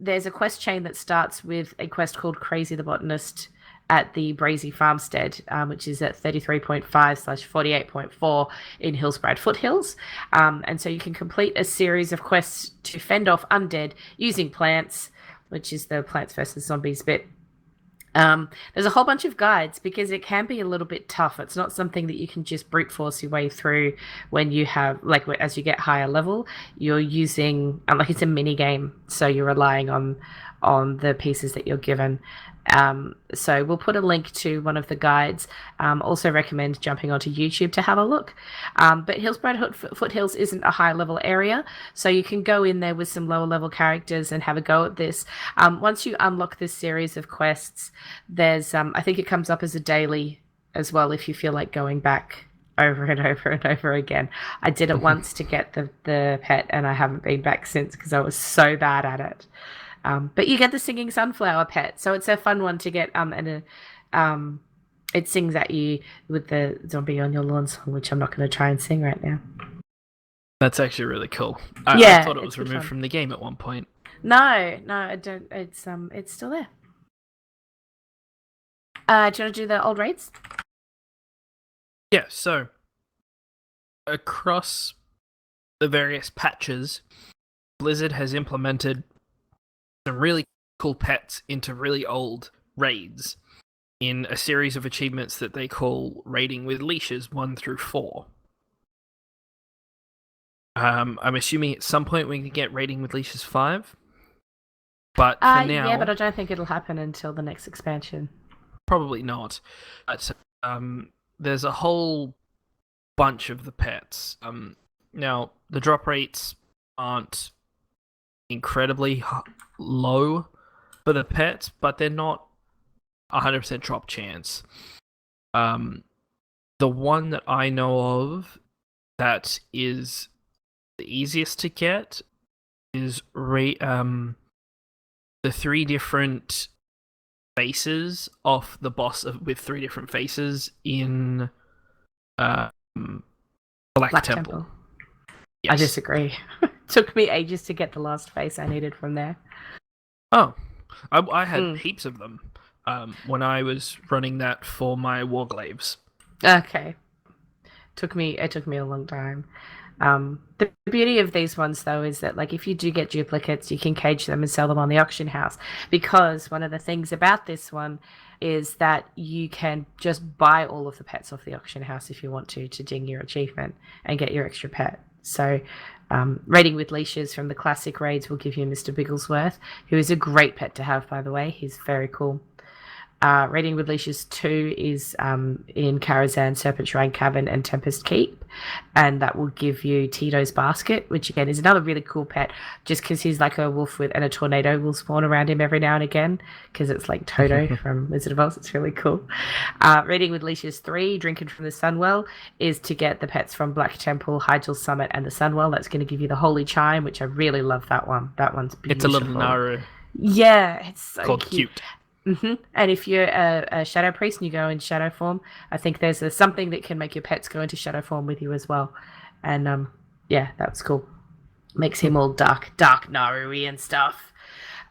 There's a quest chain that starts with a quest called Crazy the Botanist at the Brazy Farmstead, which is at 33.5/48.4 in Hillsbrad Foothills. And so you can complete a series of quests to fend off undead using plants, which is the Plants vs. Zombies bit. There's a whole bunch of guides because it can be a little bit tough. It's not something that you can just brute force your way through when you have, like, as you get higher level, you're using, like, it's a mini game. So you're relying on the pieces that you're given. So we'll put a link to one of the guides. Also recommend jumping onto YouTube to have a look. But Hillsbrad Foothills isn't a high level area, so you can go in there with some lower level characters and have a go at this. Once you unlock this series of quests, there's I think it comes up as a daily as well if you feel like going back over and over and over again. I did it once to get the pet, and I haven't been back since because I was so bad at it. But you get the singing sunflower pet, so it's a fun one to get. And it sings at you with the zombie on your lawn song, which I'm not going to try and sing right now. That's actually really cool. I thought it was removed from the game at one point. No, I don't. It's still there. Do you want to do the old raids? Yeah. So across the various patches, Blizzard has implemented some really cool pets into really old raids in a series of achievements that they call Raiding with Leashes 1 through 4. I'm assuming at some point we can get Raiding with Leashes 5. But for now... Yeah, but I don't think it'll happen until the next expansion. Probably not. But there's a whole bunch of the pets. Now, the drop rates aren't incredibly low for the pets, but they're not 100% drop chance. The one that I know of that is the easiest to get is the 3 different faces off the boss with 3 different faces in Black Temple. Yes. I disagree. Took me ages to get the last face I needed from there. Oh, I had heaps of them when I was running that for my Warglaves. Okay. It took me a long time. The beauty of these ones, though, is that, like, if you do get duplicates, you can cage them and sell them on the auction house. Because one of the things about this one is that you can just buy all of the pets off the auction house if you want to ding your achievement and get your extra pet. So Raiding with Leashes from the classic raids will give you Mr. Bigglesworth, who is a great pet to have, by the way. He's very cool. Raiding with Leashes 2 is in Karazhan, Serpent Shrine Cavern, and Tempest Keep, and that will give you Tito's Basket, which again is another really cool pet, just because he's like a wolf and a tornado will spawn around him every now and again, because it's like Toto from Wizard of Oz. It's really cool. Raiding with Leashes 3, Drinking from the Sunwell, is to get the pets from Black Temple, Hyjal Summit, and the Sunwell. That's going to give you the Holy Chime, which I really love that one. That one's beautiful. It's a little Naru. Yeah, it's so called cute. And if you're a shadow priest and you go in shadow form, I think there's something that can make your pets go into shadow form with you as well. And yeah, that's cool. Makes him all dark Naru-y and stuff.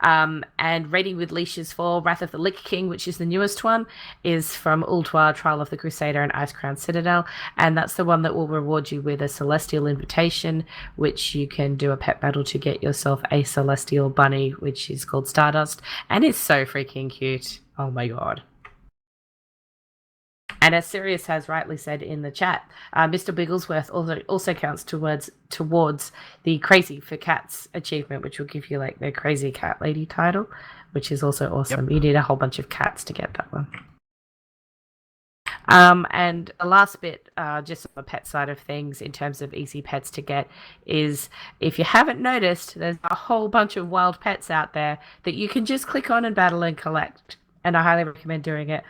And Raiding with Leashes for Wrath of the Lich King, which is the newest one, is from Ultuar, Trial of the Crusader, and Icecrown Citadel. And that's the one that will reward you with a Celestial Invitation, which you can do a pet battle to get yourself a Celestial Bunny, which is called Stardust. And it's so freaking cute. Oh my god. And as Sirius has rightly said in the chat, Mr. Bigglesworth also counts towards the Crazy for Cats achievement, which will give you like the Crazy Cat Lady title, which is also awesome. Yep. You need a whole bunch of cats to get that one. And the last bit, just on the pet side of things, in terms of easy pets to get, is if you haven't noticed, there's a whole bunch of wild pets out there that you can just click on and battle and collect. And I highly recommend doing it.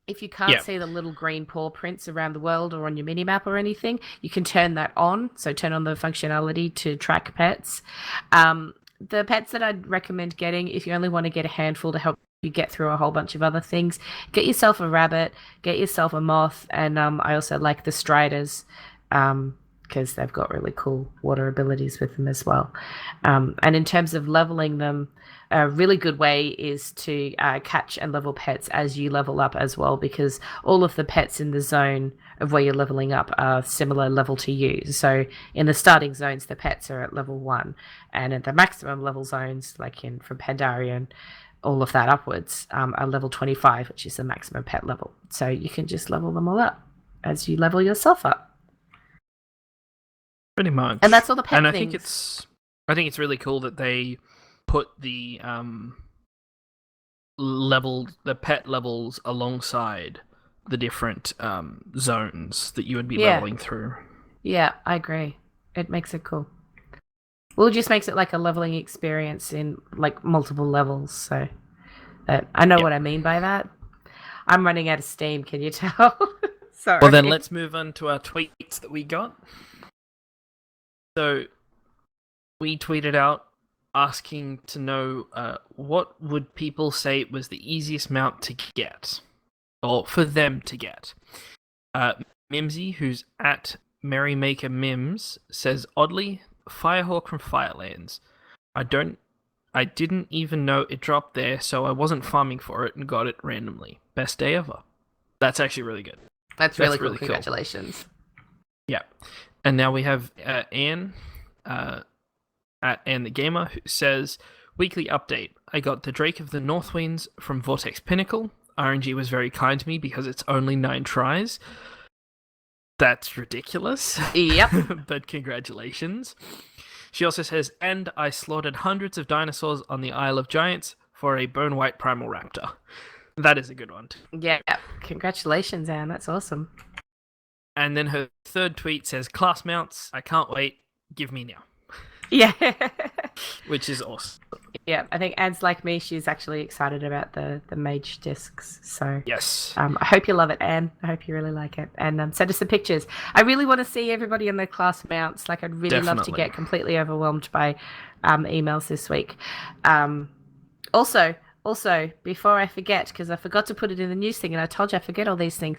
If you can't see the little green paw prints around the world or on your minimap or anything, you can turn that on. So turn on the functionality to track pets. The pets that I'd recommend getting, if you only want to get a handful to help you get through a whole bunch of other things, get yourself a rabbit, get yourself a moth, and I also like the striders because they've got really cool water abilities with them as well. And in terms of leveling them, a really good way is to catch and level pets as you level up as well, because all of the pets in the zone of where you're leveling up are similar level to you. So in the starting zones, the pets are at level 1, and at the maximum level zones, like from Pandaria and all of that upwards, are level 25, which is the maximum pet level. So you can just level them all up as you level yourself up. Pretty much. And that's all the pet things. And I think it's really cool that they put the pet levels alongside the different zones that you would be leveling through. Yeah, I agree. It makes it cool. Well, it just makes it like a leveling experience in like multiple levels. So I know what I mean by that. I'm running out of steam, can you tell? Sorry. Well, then let's move on to our tweets that we got. So we tweeted out asking to know what would people say was the easiest mount to get, or for them to get. Mimsy, who's at Merrymaker Mims, says, oddly, Firehawk from Firelands. I didn't even know it dropped there, so I wasn't farming for it and got it randomly. Best day ever. That's actually really good. That's really cool. Congratulations. Yeah. And now we have Anne, at Anne the Gamer, who says, weekly update. I got the Drake of the Northwinds from Vortex Pinnacle. RNG was very kind to me because it's only 9 tries. That's ridiculous. Yep. But congratulations. She also says, and I slaughtered hundreds of dinosaurs on the Isle of Giants for a bone white primal raptor. That is a good one. Yeah. Congratulations, Anne. That's awesome. And then her third tweet says, class mounts, I can't wait. Give me now. Yeah. Which is awesome. Yeah, I think Anne's like me. She's actually excited about the mage discs. So yes. I hope you love it, Anne. I hope you really like it. And send us the pictures. I really want to see everybody in their class mounts. Like, I'd really love to get completely overwhelmed by emails this week. Also, before I forget, because I forgot to put it in the news thing, and I told you I forget all these things.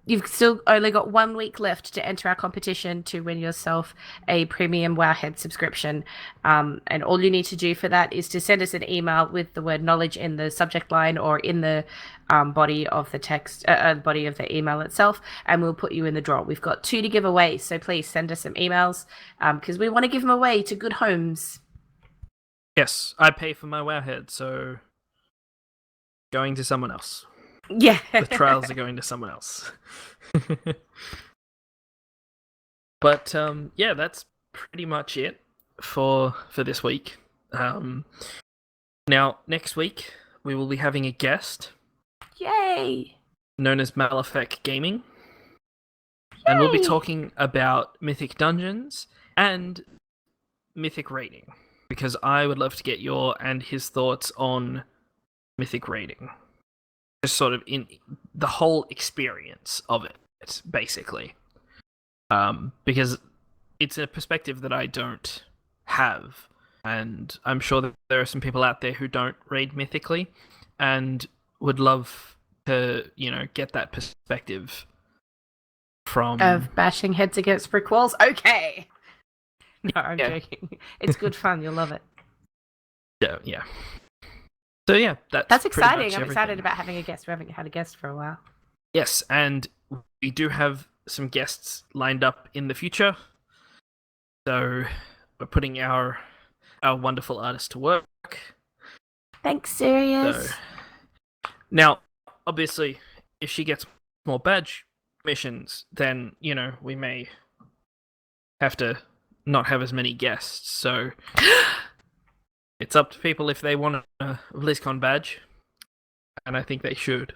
You've still only got 1 week left to enter our competition to win yourself a premium Wowhead subscription. And all you need to do for that is to send us an email with the word knowledge in the subject line or in the body of the text, body of the email itself, and we'll put you in the draw. We've got 2 to give away, so please send us some emails because we want to give them away to good homes. Yes, I pay for my Wowhead, so going to someone else. Yeah. The trials are going to someone else. But yeah, that's pretty much it for this week. Now, next week, we will be having a guest. Yay! Known as Malefak Gaming. Yay! And we'll be talking about Mythic Dungeons and Mythic Raiding. Because I would love to get your and his thoughts on Mythic Raiding. Just sort of in the whole experience of it, basically. Because it's a perspective that I don't have. And I'm sure that there are some people out there who don't raid mythically and would love to, get that perspective from... Of bashing heads against brick walls? Okay! No, I'm joking. It's good fun. You'll love it. Yeah. So yeah, That's pretty exciting. much I'm everything. excited about having a guest. We haven't had a guest for a while. Yes, and we do have some guests lined up in the future. So we're putting our wonderful artist to work. Thanks, Sirius. So now, obviously, if she gets more badge missions, then we may have to not have as many guests. So it's up to people if they want a BlizzCon badge, and I think they should.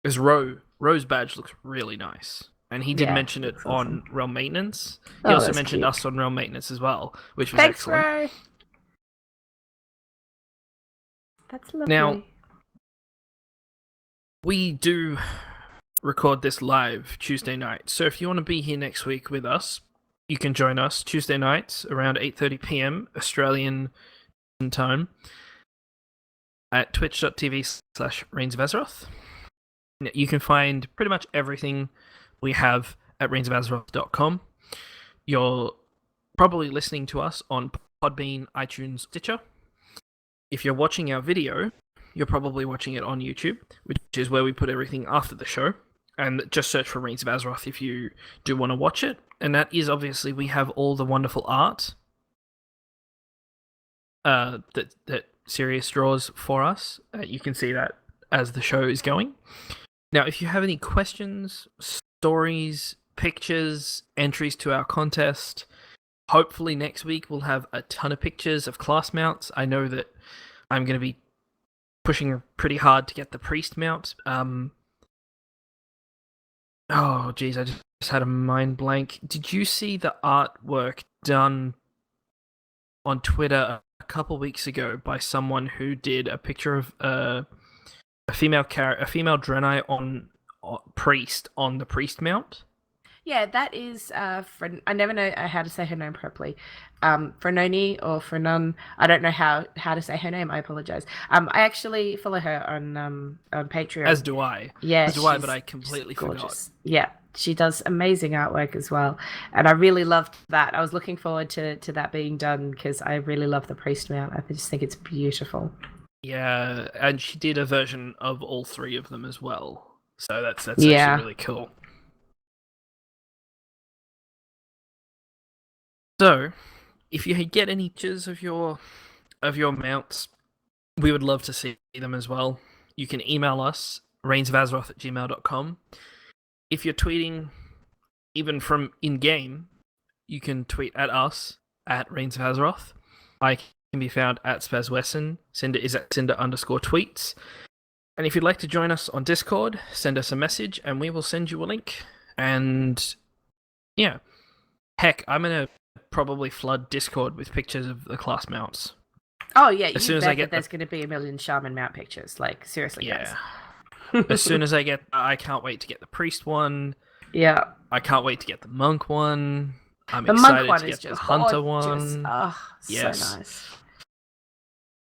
Because Ro's badge looks really nice, and he did mention it looks on awesome. Realm Maintenance. He also mentioned cute. us on Realm Maintenance as well, which was Thanks, excellent. Ro. That's lovely. Now, we do record this live Tuesday night, so if you want to be here next week with us, you can join us Tuesday nights around 8:30 p.m. Australian time at twitch.tv/Reins of Azeroth. You can find pretty much everything we have at reinsofAzeroth.com. You're probably listening to us on Podbean, iTunes, Stitcher. If you're watching our video, you're probably watching it on YouTube, which is where we put everything after the show. And just search for Reins of Azeroth if you do want to watch it. And that is obviously, we have all the wonderful art that Sirius draws for us. You can see that as the show is going. Now, if you have any questions, stories, pictures, entries to our contest, hopefully next week we'll have a ton of pictures of class mounts. I know that I'm going to be pushing pretty hard to get the priest mount. Oh, geez, I just had a mind blank. Did you see the artwork done on Twitter a couple weeks ago by someone who did a picture of a female Draenei on priest on the priest mount? Yeah, that is I never know how to say her name properly. Frenoni or Frenon. I don't know how to say her name. I apologize. I actually follow her on Patreon. As do I. Yeah, as do I, but I completely forgot. Yeah, she does amazing artwork as well, and I really loved that. I was looking forward to that being done because I really love the priest mount. I just think it's beautiful. Yeah, and she did a version of all three of them as well. So that's actually really cool. So, if you get any pictures of your mounts, we would love to see them as well. You can email us, reinsofAzeroth@gmail.com. If you're tweeting, even from in-game, you can tweet at us, at Reins of Azeroth. I can be found at SpazWesson. Cinder is at Cinder_tweets. And if you'd like to join us on Discord, send us a message and we will send you a link. And yeah, heck, I'm going to probably flood Discord with pictures of the class mounts. Oh yeah, as soon as I get there's going to be a million shaman mount pictures. Like seriously, yeah. guys. As soon as I can't wait to get the priest one. Yeah. I can't wait to get the monk one. I'm the excited monk one to is get just the hunter gorgeous. one. Oh, yes. So nice.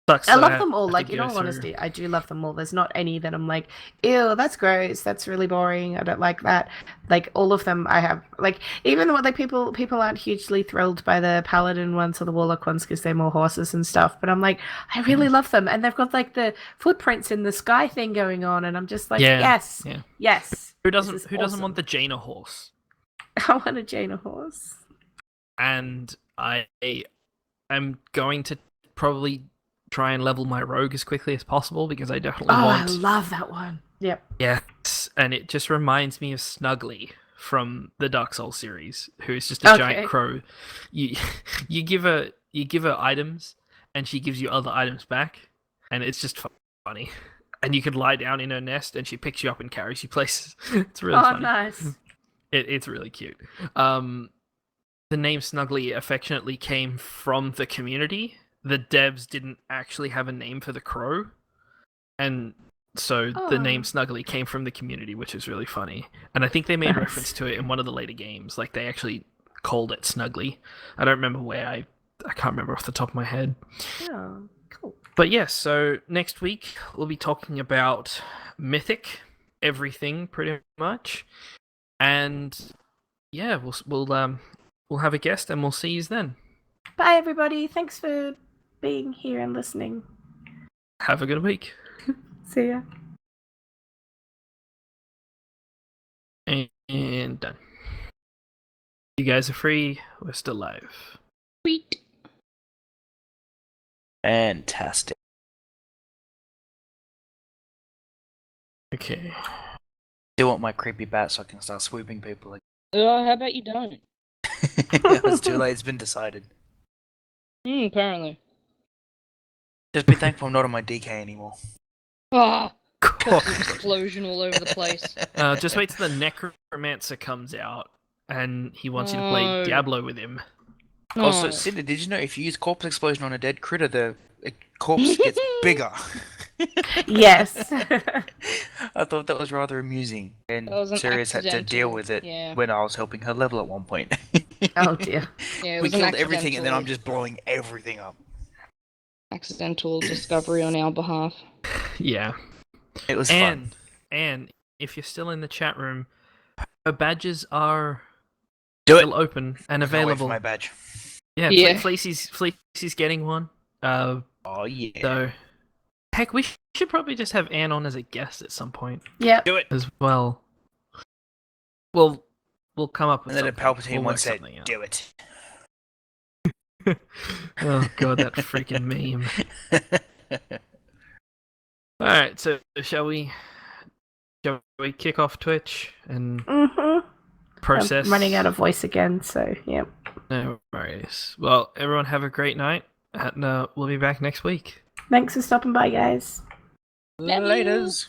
Sucks I love them all. have Like, to in go all through. honesty, I do love them all. There's not any that I'm like, ew, that's gross. That's really boring. I don't like that. Like, all of them I have, like, even the one, like, people aren't hugely thrilled by the paladin ones or the warlock ones because they're more horses and stuff. But I'm like, I really love them. And they've got, like, the footprints in the sky thing going on. And I'm just like, yes. Who doesn't want the Jaina horse? I want a Jaina horse. And I am going to probably try and level my rogue as quickly as possible because I definitely want. I love that one. Yep. Yes, and it just reminds me of Snuggly from the Dark Souls series, who is just a giant crow. You give her items, and she gives you other items back, and it's just funny. And you could lie down in her nest, and she picks you up and carries you places. It's really funny. Nice. It's really cute. The name Snuggly affectionately came from the community. The devs didn't actually have a name for the crow, and so the name Snuggly came from the community, which is really funny. And I think they made reference to it in one of the later games. Like, they actually called it Snuggly. I don't remember where. I can't remember off the top of my head. Oh, cool. But yes, so next week we'll be talking about Mythic, everything pretty much, and yeah, we'll have a guest, and we'll see you then. Bye, everybody. Thanks for being here and listening. Have a good week. See ya. And done. You guys are free. We're still live. Sweet. Fantastic. Okay. Do want my creepy bat so I can start swooping people. Like, How about you don't? it's too late. It's been decided. Apparently. Just be thankful I'm not on my DK anymore. Ah! Explosion all over the place. Just wait till the necromancer comes out, and he wants you to play No. Diablo with him. Also, No. Cindy, did you know if you use corpse explosion on a dead critter, the corpse gets bigger? Yes. I thought that was rather amusing, and That was an Sirius had to deal accidental, with it yeah. when I was helping her level at one point. Oh dear. Yeah, it We was an killed everything, and then accidental- I'm just blowing everything up. accidental discovery on our behalf. Yeah. It was fun. And if you're still in the chat room, her badges are Do it. still open and Can't wait for available. my badge. Yeah, Yeah. Fleecy's getting one. Oh yeah. So, heck, we should probably just have Anne on as a guest at some point Yep. Do it. as well. We'll come up with And then a something. Palpatine We'll once work said, something out. "Do it." Oh god, that freaking meme. All right, so shall we kick off Twitch and Mm-hmm. process? I'm running out of voice again, so yep. No worries. Well, everyone have a great night, and we'll be back next week. Thanks for stopping by, guys. Laters.